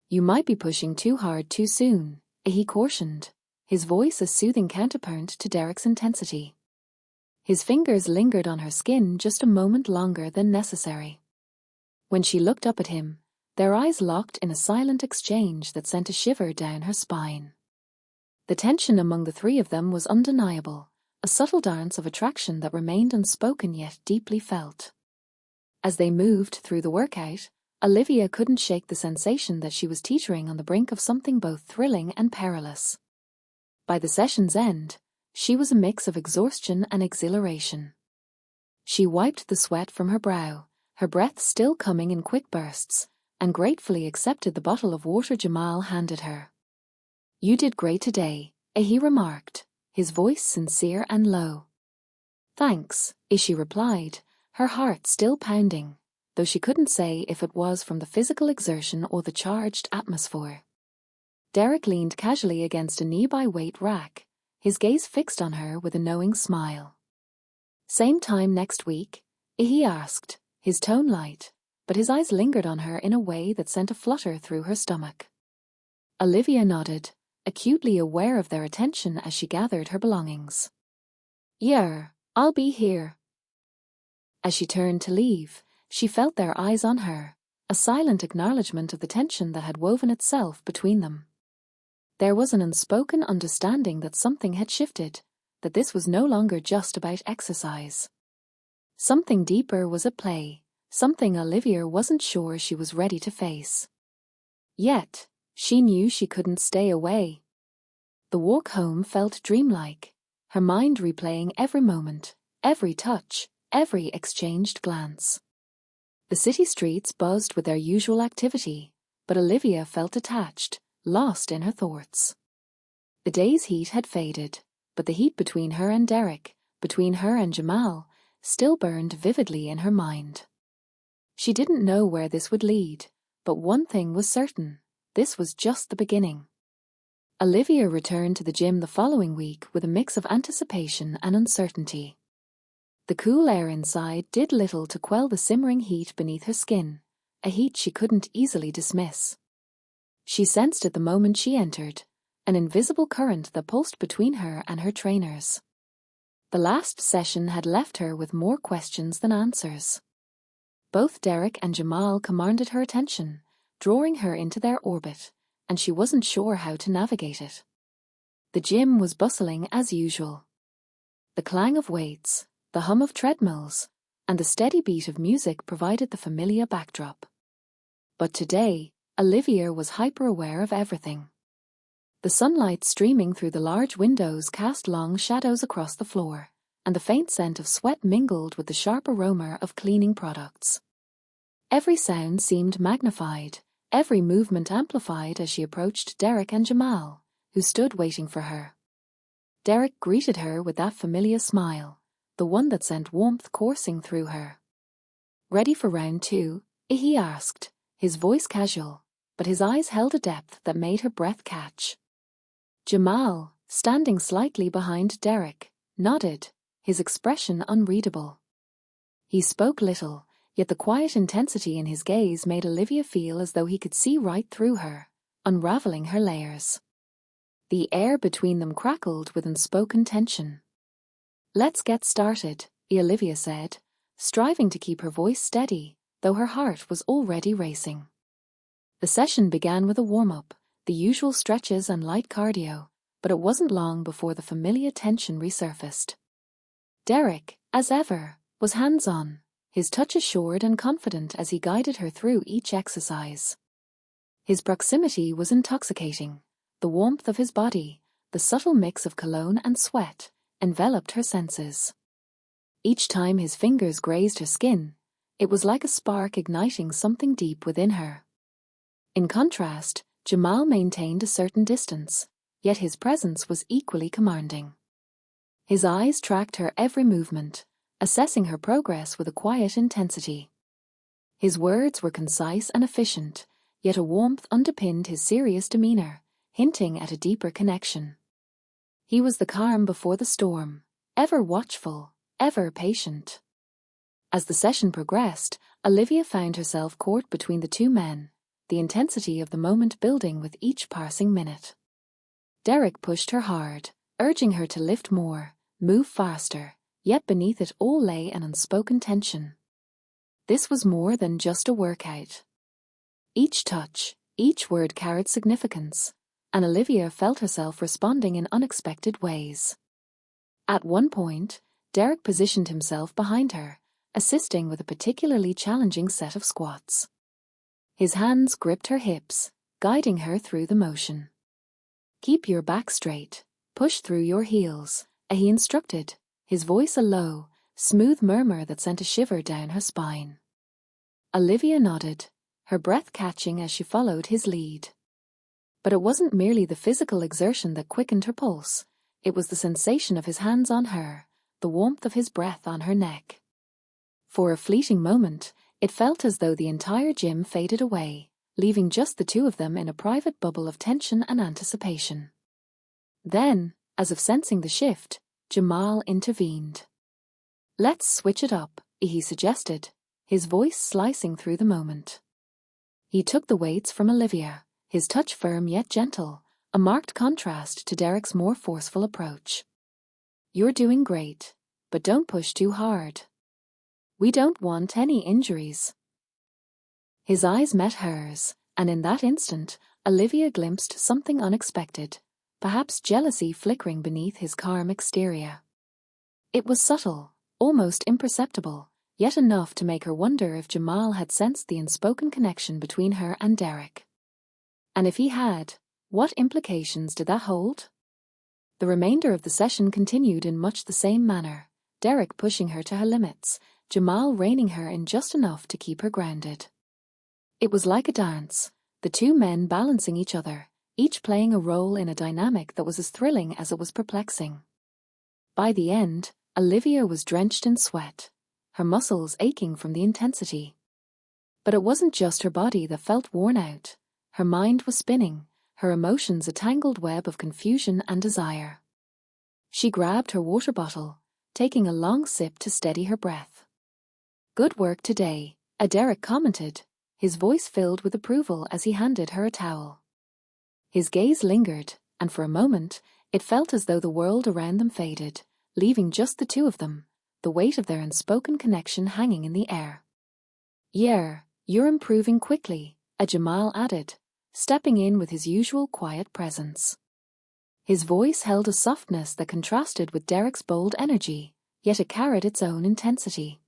You might be pushing too hard too soon, he cautioned, his voice a soothing counterpoint to Derek's intensity. His fingers lingered on her skin just a moment longer than necessary. When she looked up at him, their eyes locked in a silent exchange that sent a shiver down her spine. The tension among the three of them was undeniable, a subtle dance of attraction that remained unspoken yet deeply felt. As they moved through the workout, Olivia couldn't shake the sensation that she was teetering on the brink of something both thrilling and perilous. By the session's end, she was a mix of exhaustion and exhilaration. She wiped the sweat from her brow, her breath still coming in quick bursts, and gratefully accepted the bottle of water Jamal handed her. You did great today, he remarked, his voice sincere and low. Thanks, Ishi replied, her heart still pounding, though she couldn't say if it was from the physical exertion or the charged atmosphere. Derek leaned casually against a nearby weight rack, his gaze fixed on her with a knowing smile. Same time next week? He asked, his tone light, but his eyes lingered on her in a way that sent a flutter through her stomach. Olivia nodded, acutely aware of their attention as she gathered her belongings. Yeah, I'll be here. As she turned to leave, she felt their eyes on her, a silent acknowledgement of the tension that had woven itself between them. There was an unspoken understanding that something had shifted, that this was no longer just about exercise. Something deeper was at play, something Olivia wasn't sure she was ready to face. Yet, she knew she couldn't stay away. The walk home felt dreamlike, her mind replaying every moment, every touch, every exchanged glance. The city streets buzzed with their usual activity, but Olivia felt detached, lost in her thoughts. The day's heat had faded, but the heat between her and Derek, between her and Jamal, still burned vividly in her mind. She didn't know where this would lead, but one thing was certain: this was just the beginning. Olivia returned to the gym the following week with a mix of anticipation and uncertainty. The cool air inside did little to quell the simmering heat beneath her skin, a heat she couldn't easily dismiss. She sensed it the moment she entered, an invisible current that pulsed between her and her trainers. The last session had left her with more questions than answers. Both Derek and Jamal commanded her attention, drawing her into their orbit, and she wasn't sure how to navigate it. The gym was bustling as usual. The clang of weights, the hum of treadmills, and the steady beat of music provided the familiar backdrop. But today, Olivia was hyper-aware of everything. The sunlight streaming through the large windows cast long shadows across the floor, and the faint scent of sweat mingled with the sharp aroma of cleaning products. Every sound seemed magnified, every movement amplified as she approached Derek and Jamal, who stood waiting for her. Derek greeted her with that familiar smile, the one that sent warmth coursing through her. "Ready for round 2?" he asked, his voice casual, but his eyes held a depth that made her breath catch. Jamal, standing slightly behind Derek, nodded, his expression unreadable. He spoke little, yet the quiet intensity in his gaze made Olivia feel as though he could see right through her, unraveling her layers. The air between them crackled with unspoken tension. "Let's get started," Olivia said, striving to keep her voice steady, though her heart was already racing. The session began with a warm-up, the usual stretches and light cardio, but it wasn't long before the familiar tension resurfaced. Derek, as ever, was hands-on, his touch assured and confident as he guided her through each exercise. His proximity was intoxicating. The warmth of his body, the subtle mix of cologne and sweat, enveloped her senses. Each time his fingers grazed her skin, it was like a spark igniting something deep within her. In contrast, Jamal maintained a certain distance, yet his presence was equally commanding. His eyes tracked her every movement, assessing her progress with a quiet intensity. His words were concise and efficient, yet a warmth underpinned his serious demeanor, hinting at a deeper connection. He was the calm before the storm, ever watchful, ever patient. As the session progressed, Olivia found herself caught between the two men, the intensity of the moment building with each passing minute. Derek pushed her hard, urging her to lift more, move faster, yet beneath it all lay an unspoken tension. This was more than just a workout. Each touch, each word carried significance, and Olivia felt herself responding in unexpected ways. At one point, Derek positioned himself behind her, assisting with a particularly challenging set of squats. His hands gripped her hips, guiding her through the motion. "Keep your back straight, push through your heels," he instructed, his voice a low, smooth murmur that sent a shiver down her spine. Olivia nodded, her breath catching as she followed his lead. But it wasn't merely the physical exertion that quickened her pulse, it was the sensation of his hands on her, the warmth of his breath on her neck. For a fleeting moment, it felt as though the entire gym faded away, leaving just the two of them in a private bubble of tension and anticipation. Then, as if sensing the shift, Jamal intervened. "Let's switch it up," he suggested, his voice slicing through the moment. He took the weights from Olivia, his touch firm yet gentle, a marked contrast to Derek's more forceful approach. "You're doing great, but don't push too hard. We don't want any injuries." His eyes met hers, and in that instant, Olivia glimpsed something unexpected, perhaps jealousy flickering beneath his calm exterior. It was subtle, almost imperceptible, yet enough to make her wonder if Jamal had sensed the unspoken connection between her and Derek. And if he had, what implications did that hold? The remainder of the session continued in much the same manner, Derek pushing her to her limits, Jamal reining her in just enough to keep her grounded. It was like a dance, the two men balancing each other, each playing a role in a dynamic that was as thrilling as it was perplexing. By the end, Olivia was drenched in sweat, her muscles aching from the intensity. But it wasn't just her body that felt worn out. Her mind was spinning, her emotions a tangled web of confusion and desire. She grabbed her water bottle, taking a long sip to steady her breath. "Good work today," Derek commented, his voice filled with approval as he handed her a towel. His gaze lingered, and for a moment, it felt as though the world around them faded, leaving just the two of them, the weight of their unspoken connection hanging in the air. "Yeah, you're improving quickly," Jamal added, stepping in with his usual quiet presence. His voice held a softness that contrasted with Derek's bold energy, yet it carried its own intensity.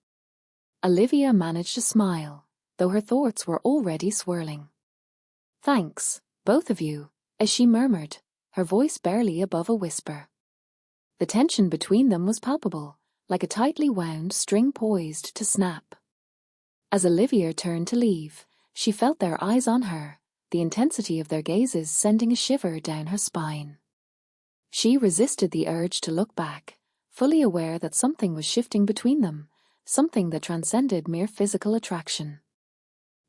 Olivia managed to smile, though her thoughts were already swirling. "Thanks, both of you," as she murmured, her voice barely above a whisper. The tension between them was palpable, like a tightly wound string poised to snap. As Olivia turned to leave, she felt their eyes on her, the intensity of their gazes sending a shiver down her spine. She resisted the urge to look back, fully aware that something was shifting between them, something that transcended mere physical attraction.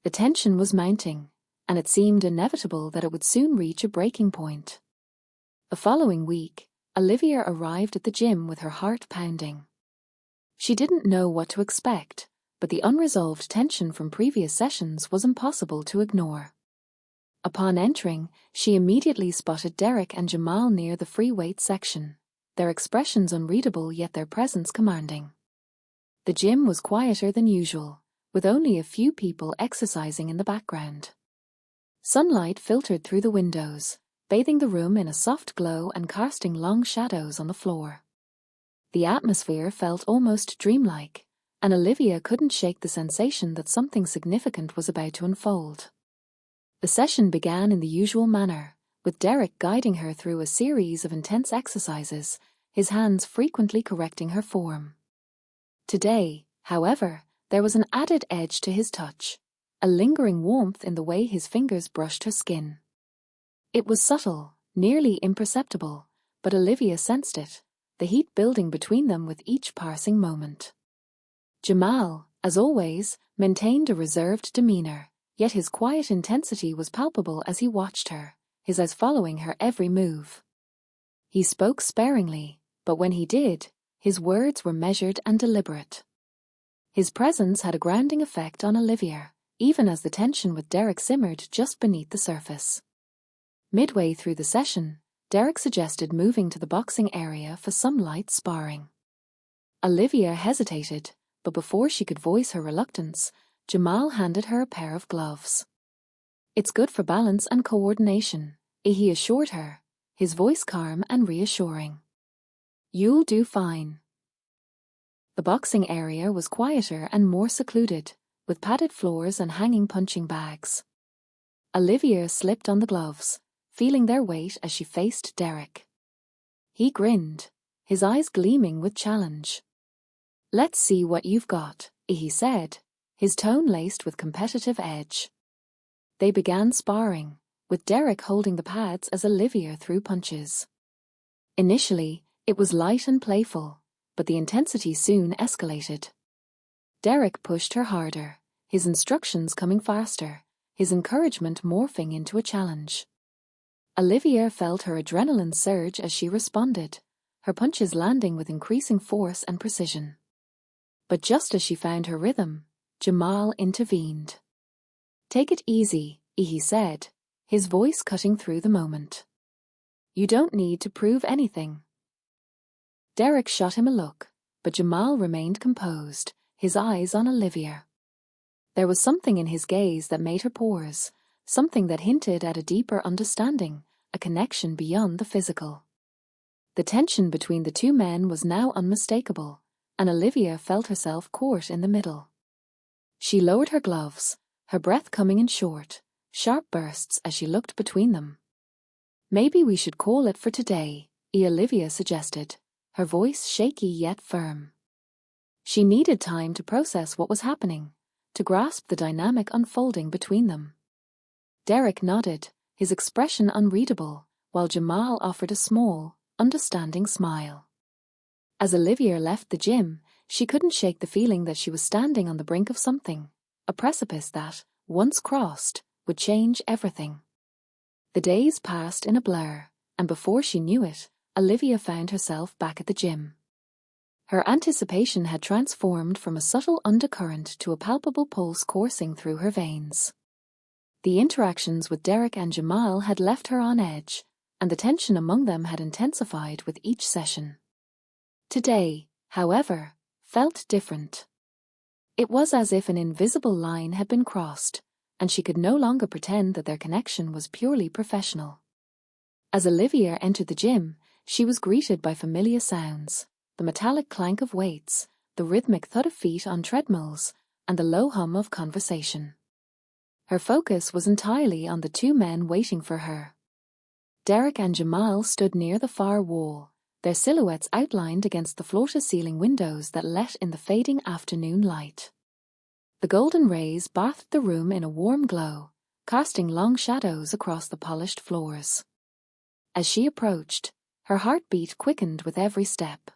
The tension was mounting, and it seemed inevitable that it would soon reach a breaking point. The following week, Olivia arrived at the gym with her heart pounding. She didn't know what to expect, but the unresolved tension from previous sessions was impossible to ignore. Upon entering, she immediately spotted Derek and Jamal near the free weights section, their expressions unreadable yet their presence commanding. The gym was quieter than usual, with only a few people exercising in the background. Sunlight filtered through the windows, bathing the room in a soft glow and casting long shadows on the floor. The atmosphere felt almost dreamlike, and Olivia couldn't shake the sensation that something significant was about to unfold. The session began in the usual manner, with Derek guiding her through a series of intense exercises, his hands frequently correcting her form. Today, however, there was an added edge to his touch, a lingering warmth in the way his fingers brushed her skin. It was subtle, nearly imperceptible, but Olivia sensed it, the heat building between them with each passing moment. Jamal, as always, maintained a reserved demeanor, yet his quiet intensity was palpable as he watched her, his eyes following her every move. He spoke sparingly, but when he did, his words were measured and deliberate. His presence had a grounding effect on Olivia, even as the tension with Derek simmered just beneath the surface. Midway through the session, Derek suggested moving to the boxing area for some light sparring. Olivia hesitated, but before she could voice her reluctance, Jamal handed her a pair of gloves. "It's good for balance and coordination," he assured her, his voice calm and reassuring. "You'll do fine." The boxing area was quieter and more secluded, with padded floors and hanging punching bags. Olivia slipped on the gloves, feeling their weight as she faced Derek. He grinned, his eyes gleaming with challenge. "Let's see what you've got," he said, his tone laced with competitive edge. They began sparring, with Derek holding the pads as Olivia threw punches. Initially, it was light and playful, but the intensity soon escalated. Derek pushed her harder, his instructions coming faster, his encouragement morphing into a challenge. Olivia felt her adrenaline surge as she responded, her punches landing with increasing force and precision. But just as she found her rhythm, Jamal intervened. "Take it easy," he said, his voice cutting through the moment. "You don't need to prove anything." Derek shot him a look, but Jamal remained composed, his eyes on Olivia. There was something in his gaze that made her pause, something that hinted at a deeper understanding, a connection beyond the physical. The tension between the two men was now unmistakable, and Olivia felt herself caught in the middle. She lowered her gloves, her breath coming in short, sharp bursts as she looked between them. "Maybe we should call it for today," Olivia suggested, her voice shaky yet firm. She needed time to process what was happening, to grasp the dynamic unfolding between them. Derek nodded, his expression unreadable, while Jamal offered a small, understanding smile. As Olivia left the gym, she couldn't shake the feeling that she was standing on the brink of something, a precipice that, once crossed, would change everything. The days passed in a blur, and before she knew it, Olivia found herself back at the gym. Her anticipation had transformed from a subtle undercurrent to a palpable pulse coursing through her veins. The interactions with Derek and Jamal had left her on edge, and the tension among them had intensified with each session. Today, however, felt different. It was as if an invisible line had been crossed, and she could no longer pretend that their connection was purely professional. As Olivia entered the gym, she was greeted by familiar sounds, the metallic clank of weights, the rhythmic thud of feet on treadmills, and the low hum of conversation. Her focus was entirely on the two men waiting for her. Derek and Jamal stood near the far wall, their silhouettes outlined against the floor-to-ceiling windows that let in the fading afternoon light. The golden rays bathed the room in a warm glow, casting long shadows across the polished floors. As she approached, her heartbeat quickened with every step.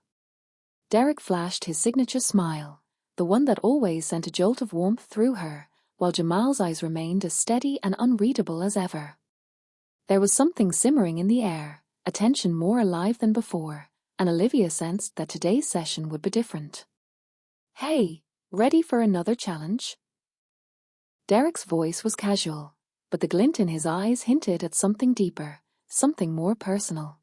Derek flashed his signature smile, the one that always sent a jolt of warmth through her, while Jamal's eyes remained as steady and unreadable as ever. There was something simmering in the air, a tension more alive than before, and Olivia sensed that today's session would be different. "Hey, ready for another challenge?" Derek's voice was casual, but the glint in his eyes hinted at something deeper, something more personal.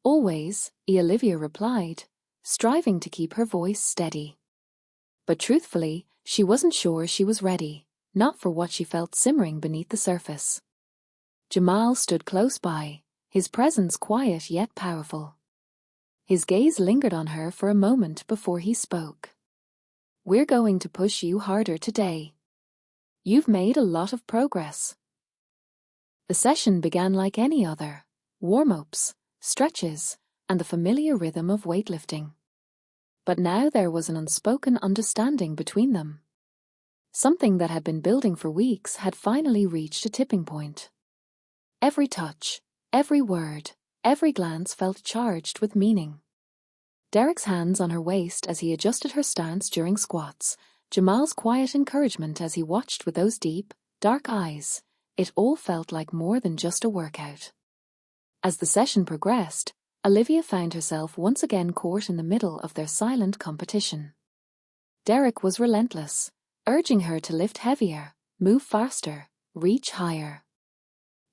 "Always," Olivia replied, striving to keep her voice steady. But truthfully, she wasn't sure she was ready, not for what she felt simmering beneath the surface. Jamal stood close by, his presence quiet yet powerful. His gaze lingered on her for a moment before he spoke. "We're going to push you harder today. You've made a lot of progress." The session began like any other, warm-ups, stretches, and the familiar rhythm of weightlifting. But now there was an unspoken understanding between them. Something that had been building for weeks had finally reached a tipping point. Every touch, every word, every glance felt charged with meaning. Derek's hands on her waist as he adjusted her stance during squats, Jamal's quiet encouragement as he watched with those deep, dark eyes, it all felt like more than just a workout. As the session progressed, Olivia found herself once again caught in the middle of their silent competition. Derek was relentless, urging her to lift heavier, move faster, reach higher.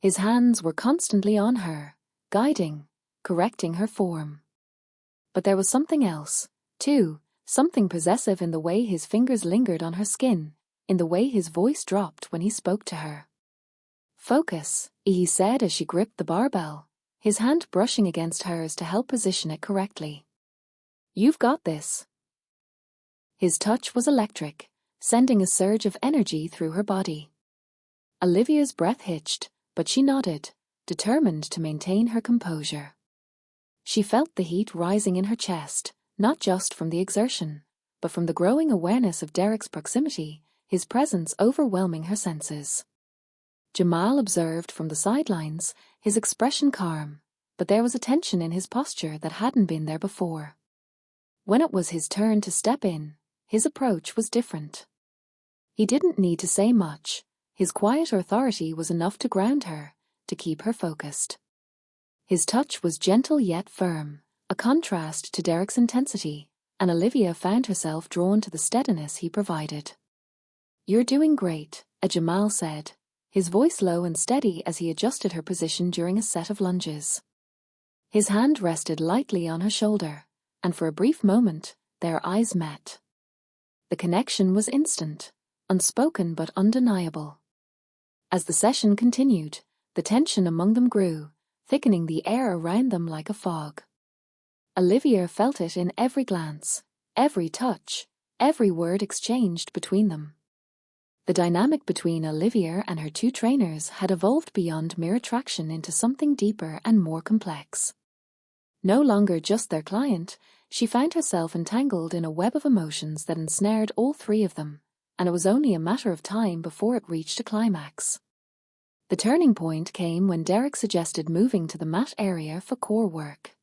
His hands were constantly on her, guiding, correcting her form. But there was something else, too, something possessive in the way his fingers lingered on her skin, in the way his voice dropped when he spoke to her. "Focus," he said as she gripped the barbell, his hand brushing against hers to help position it correctly. "You've got this." His touch was electric, sending a surge of energy through her body. Olivia's breath hitched, but she nodded, determined to maintain her composure. She felt the heat rising in her chest, not just from the exertion, but from the growing awareness of Derek's proximity, his presence overwhelming her senses. Jamal observed from the sidelines, his expression calm, but there was a tension in his posture that hadn't been there before. When it was his turn to step in, his approach was different. He didn't need to say much. His quiet authority was enough to ground her, to keep her focused. His touch was gentle yet firm, a contrast to Derek's intensity, and Olivia found herself drawn to the steadiness he provided. "You're doing great," Jamal said, his voice low and steady as he adjusted her position during a set of lunges. His hand rested lightly on her shoulder, and for a brief moment, their eyes met. The connection was instant, unspoken but undeniable. As the session continued, the tension among them grew, thickening the air around them like a fog. Olivia felt it in every glance, every touch, every word exchanged between them. The dynamic between Olivia and her two trainers had evolved beyond mere attraction into something deeper and more complex. No longer just their client, she found herself entangled in a web of emotions that ensnared all three of them, and it was only a matter of time before it reached a climax. The turning point came when Derek suggested moving to the mat area for core work.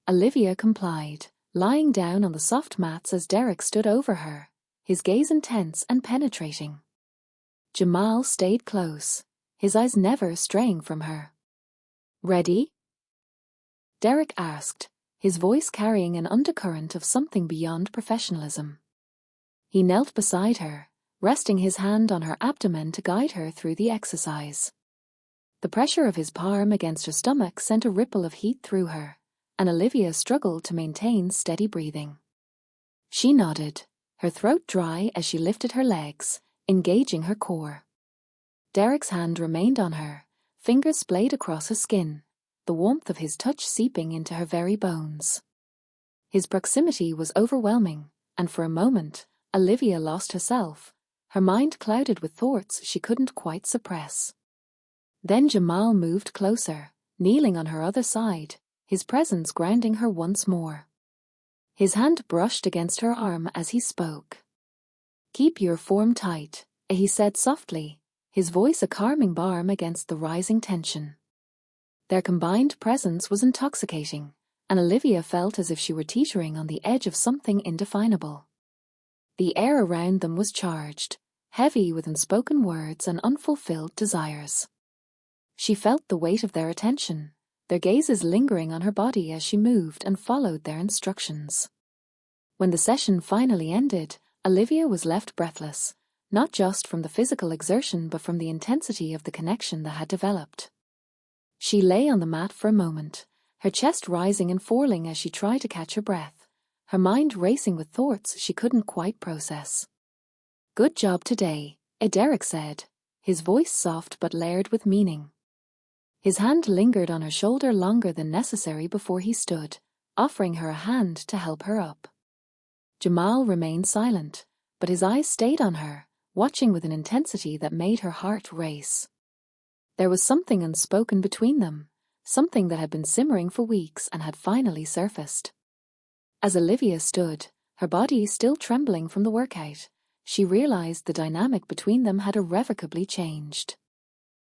Olivia complied, lying down on the soft mats as Derek stood over her, his gaze intense and penetrating. Jamal stayed close, his eyes never straying from her. "Ready?" Derek asked, his voice carrying an undercurrent of something beyond professionalism. He knelt beside her, resting his hand on her abdomen to guide her through the exercise. The pressure of his palm against her stomach sent a ripple of heat through her, and Olivia struggled to maintain steady breathing. She nodded, her throat dry as she lifted her legs, engaging her core. Derek's hand remained on her, fingers splayed across her skin, the warmth of his touch seeping into her very bones. His proximity was overwhelming, and for a moment, Olivia lost herself, her mind clouded with thoughts she couldn't quite suppress. Then Jamal moved closer, kneeling on her other side, his presence grounding her once more. His hand brushed against her arm as he spoke. "Keep your form tight," he said softly, his voice a calming balm against the rising tension. Their combined presence was intoxicating, and Olivia felt as if she were teetering on the edge of something indefinable. The air around them was charged, heavy with unspoken words and unfulfilled desires. She felt the weight of their attention, their gazes lingering on her body as she moved and followed their instructions. When the session finally ended, Olivia was left breathless, not just from the physical exertion but from the intensity of the connection that had developed. She lay on the mat for a moment, her chest rising and falling as she tried to catch her breath, her mind racing with thoughts she couldn't quite process. "Good job today," Derek said, his voice soft but layered with meaning. His hand lingered on her shoulder longer than necessary before he stood, offering her a hand to help her up. Jamal remained silent, but his eyes stayed on her, watching with an intensity that made her heart race. There was something unspoken between them, something that had been simmering for weeks and had finally surfaced. As Olivia stood, her body still trembling from the workout, she realized the dynamic between them had irrevocably changed.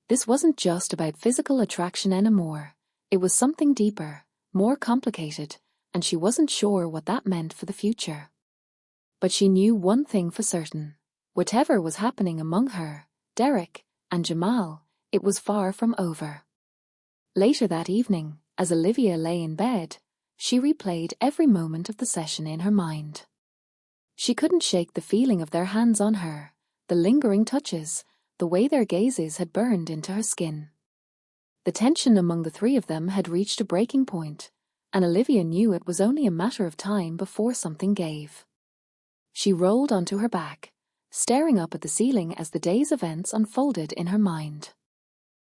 This wasn't just about physical attraction anymore, it was something deeper, more complicated, and she wasn't sure what that meant for the future. But she knew one thing for certain: whatever was happening among her, Derek, and Jamal, it was far from over. Later that evening, as Olivia lay in bed, she replayed every moment of the session in her mind. She couldn't shake the feeling of their hands on her, the lingering touches, the way their gazes had burned into her skin. The tension among the three of them had reached a breaking point, and Olivia knew it was only a matter of time before something gave. She rolled onto her back, staring up at the ceiling as the day's events unfolded in her mind.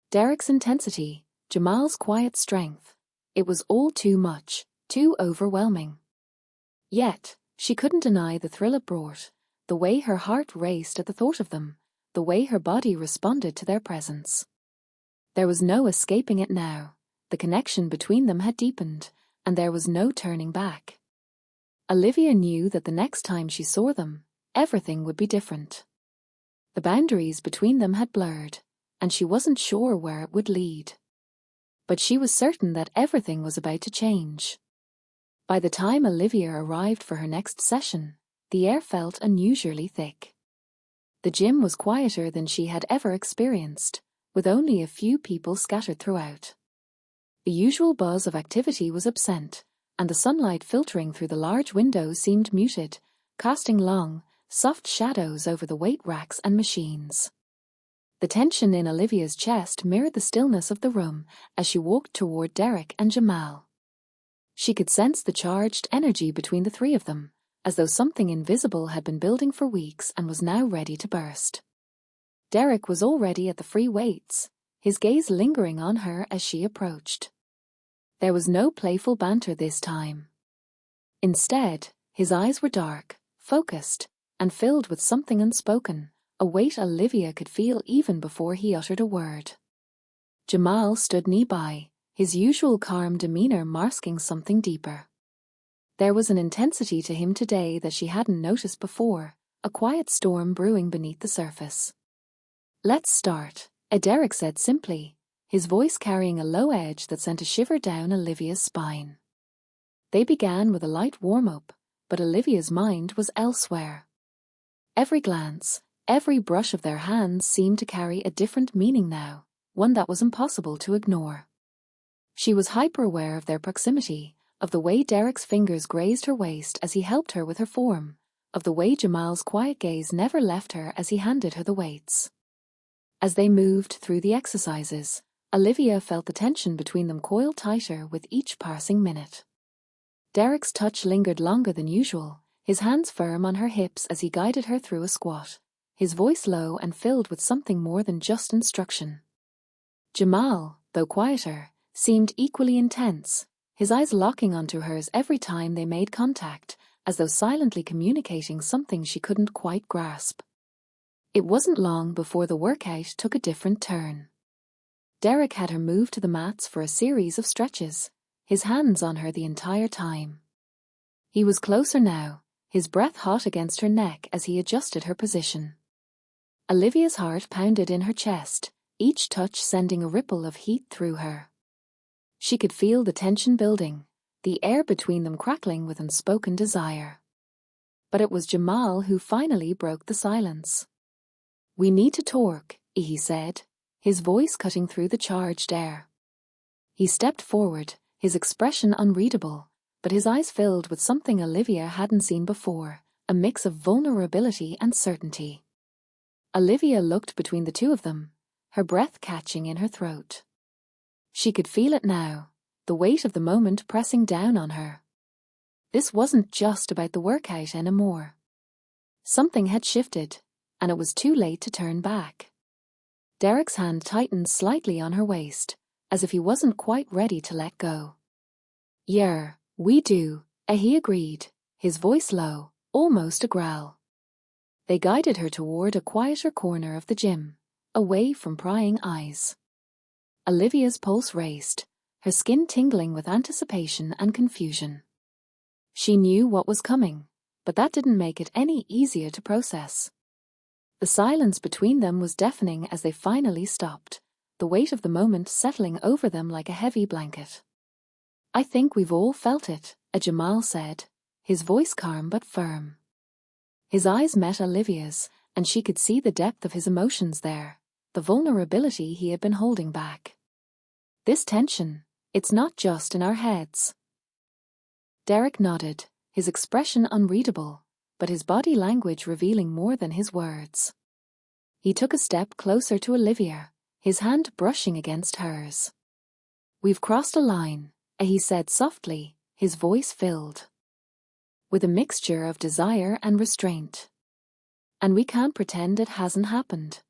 Derek's intensity, Jamal's quiet strength, it was all too much, too overwhelming. Yet, she couldn't deny the thrill it brought, the way her heart raced at the thought of them, the way her body responded to their presence. There was no escaping it now. The connection between them had deepened, and there was no turning back. Olivia knew that the next time she saw them, everything would be different. The boundaries between them had blurred, and she wasn't sure where it would lead. But she was certain that everything was about to change. By the time Olivia arrived for her next session, the air felt unusually thick. The gym was quieter than she had ever experienced, with only a few people scattered throughout. The usual buzz of activity was absent, and the sunlight filtering through the large windows seemed muted, casting long, soft shadows over the weight racks and machines. The tension in Olivia's chest mirrored the stillness of the room as she walked toward Derek and Jamal. She could sense the charged energy between the three of them, as though something invisible had been building for weeks and was now ready to burst. Derek was already at the free weights, his gaze lingering on her as she approached. There was no playful banter this time. Instead, His eyes were dark, focused, and filled with something unspoken, a weight Olivia could feel even before he uttered a word. Jamal stood nearby, his usual calm demeanor masking something deeper. There was an intensity to him today that she hadn't noticed before, a quiet storm brewing beneath the surface. "Let's start," Derek said simply, his voice carrying a low edge that sent a shiver down Olivia's spine. They began with a light warm-up, but Olivia's mind was elsewhere. Every glance, every brush of their hands seemed to carry a different meaning now, one that was impossible to ignore. She was hyper-aware of their proximity, of the way Derek's fingers grazed her waist as he helped her with her form, of the way Jamal's quiet gaze never left her as he handed her the weights. As they moved through the exercises, Olivia felt the tension between them coil tighter with each passing minute. Derek's touch lingered longer than usual, his hands firm on her hips as he guided her through a squat, his voice low and filled with something more than just instruction. Jamal, though quieter, seemed equally intense, his eyes locking onto hers every time they made contact, as though silently communicating something she couldn't quite grasp. It wasn't long before the workout took a different turn. Derek had her move to the mats for a series of stretches, his hands on her the entire time. He was closer now, his breath hot against her neck as he adjusted her position. Olivia's heart pounded in her chest, each touch sending a ripple of heat through her. She could feel the tension building, the air between them crackling with unspoken desire. But it was Jamal who finally broke the silence. "We need to talk," he said, his voice cutting through the charged air. He stepped forward, his expression unreadable, but his eyes filled with something Olivia hadn't seen before, a mix of vulnerability and certainty. Olivia looked between the two of them, her breath catching in her throat. She could feel it now, the weight of the moment pressing down on her. This wasn't just about the workout anymore. Something had shifted, and it was too late to turn back. Derek's hand tightened slightly on her waist, as if he wasn't quite ready to let go. "Yeah, we do," he agreed, his voice low, almost a growl. They guided her toward a quieter corner of the gym, away from prying eyes. Olivia's pulse raced, her skin tingling with anticipation and confusion. She knew what was coming, but that didn't make it any easier to process. The silence between them was deafening as they finally stopped, the weight of the moment settling over them like a heavy blanket. "I think we've all felt it," Jamal said, his voice calm but firm. His eyes met Olivia's, and she could see the depth of his emotions there, the vulnerability he had been holding back. "This tension, it's not just in our heads." Derek nodded, his expression unreadable, but his body language revealing more than his words. He took a step closer to Olivia, his hand brushing against hers. "We've crossed a line," he said softly, his voice filled with a mixture of desire and restraint. "And we can't pretend it hasn't happened."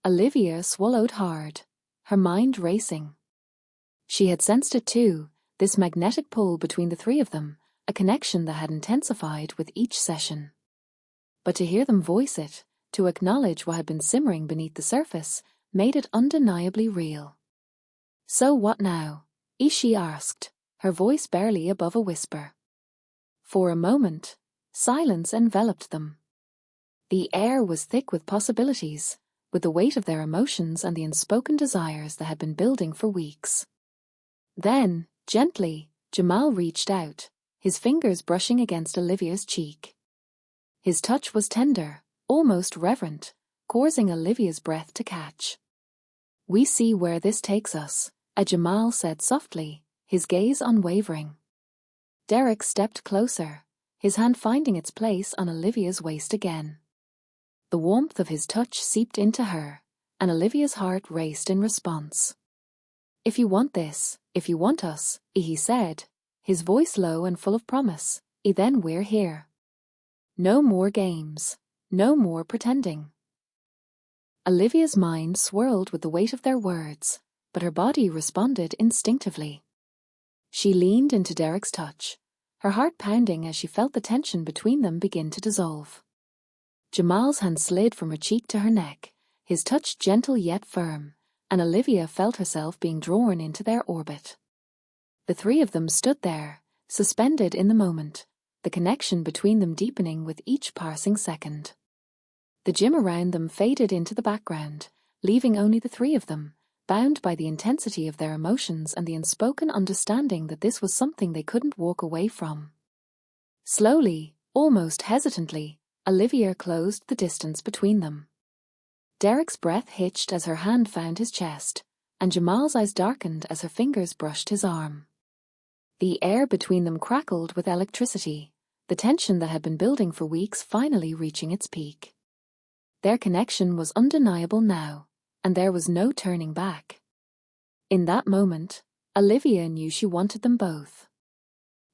Olivia swallowed hard, her mind racing. She had sensed it too, this magnetic pull between the three of them, a connection that had intensified with each session. But to hear them voice it, to acknowledge what had been simmering beneath the surface, made it undeniably real. "So what now?" she asked, her voice barely above a whisper. For a moment, silence enveloped them. The air was thick with possibilities, with the weight of their emotions and the unspoken desires that had been building for weeks. Then, gently, Jamal reached out, his fingers brushing against Olivia's cheek. His touch was tender, almost reverent, causing Olivia's breath to catch. "We see where this takes us," Jamal said softly, his gaze unwavering. Derek stepped closer, his hand finding its place on Olivia's waist again. The warmth of his touch seeped into her, and Olivia's heart raced in response. "If you want this, if you want us," he said, his voice low and full of promise, "then we're here. No more games, no more pretending." Olivia's mind swirled with the weight of their words, but her body responded instinctively. She leaned into Derek's touch, her heart pounding as she felt the tension between them begin to dissolve. Jamal's hand slid from her cheek to her neck, his touch gentle yet firm, and Olivia felt herself being drawn into their orbit. The three of them stood there, suspended in the moment, the connection between them deepening with each passing second. The gym around them faded into the background, leaving only the three of them, bound by the intensity of their emotions and the unspoken understanding that this was something they couldn't walk away from. Slowly, almost hesitantly, Olivia closed the distance between them. Derek's breath hitched as her hand found his chest, and Jamal's eyes darkened as her fingers brushed his arm. The air between them crackled with electricity, the tension that had been building for weeks finally reaching its peak. Their connection was undeniable now, and there was no turning back. In that moment, Olivia knew she wanted them both.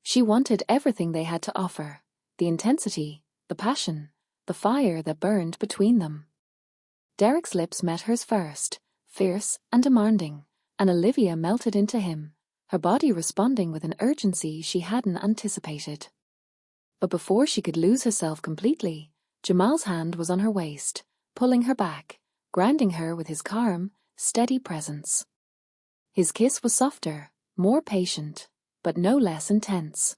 She wanted everything they had to offer, the intensity, the passion, the fire that burned between them. Derek's lips met hers first, fierce and demanding, and Olivia melted into him, her body responding with an urgency she hadn't anticipated. But before she could lose herself completely, Jamal's hand was on her waist, pulling her back, grounding her with his calm, steady presence. His kiss was softer, more patient, but no less intense.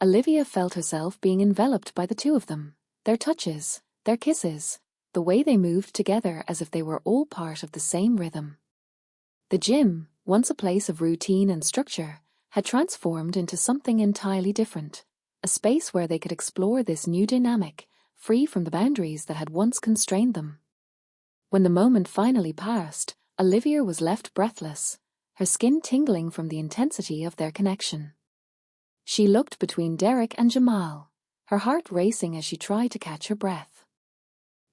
Olivia felt herself being enveloped by the two of them, their touches, their kisses, the way they moved together as if they were all part of the same rhythm. The gym, once a place of routine and structure, had transformed into something entirely different, a space where they could explore this new dynamic, free from the boundaries that had once constrained them. When the moment finally passed, Olivia was left breathless, her skin tingling from the intensity of their connection. She looked between Derek and Jamal, her heart racing as she tried to catch her breath.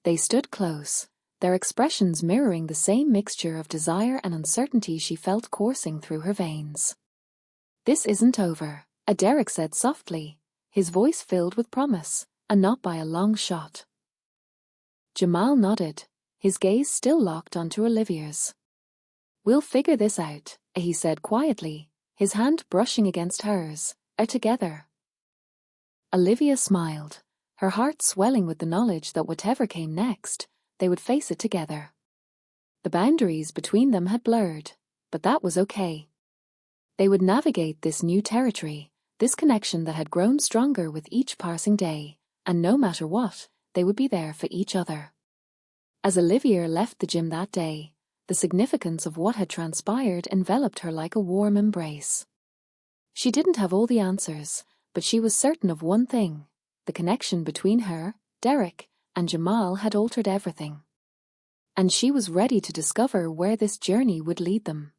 They stood close, their expressions mirroring the same mixture of desire and uncertainty she felt coursing through her veins. "This isn't over," Derek said softly, his voice filled with promise, and not by a long shot. Jamal nodded, his gaze still locked onto Olivia's. "We'll figure this out," he said quietly, his hand brushing against hers. Together." Olivia smiled, her heart swelling with the knowledge that whatever came next, they would face it together. The boundaries between them had blurred, but that was okay. They would navigate this new territory, this connection that had grown stronger with each passing day, and no matter what, they would be there for each other. As Olivia left the gym that day, the significance of what had transpired enveloped her like a warm embrace. She didn't have all the answers, but she was certain of one thing: the connection between her, Derek, and Jamal had altered everything. And she was ready to discover where this journey would lead them.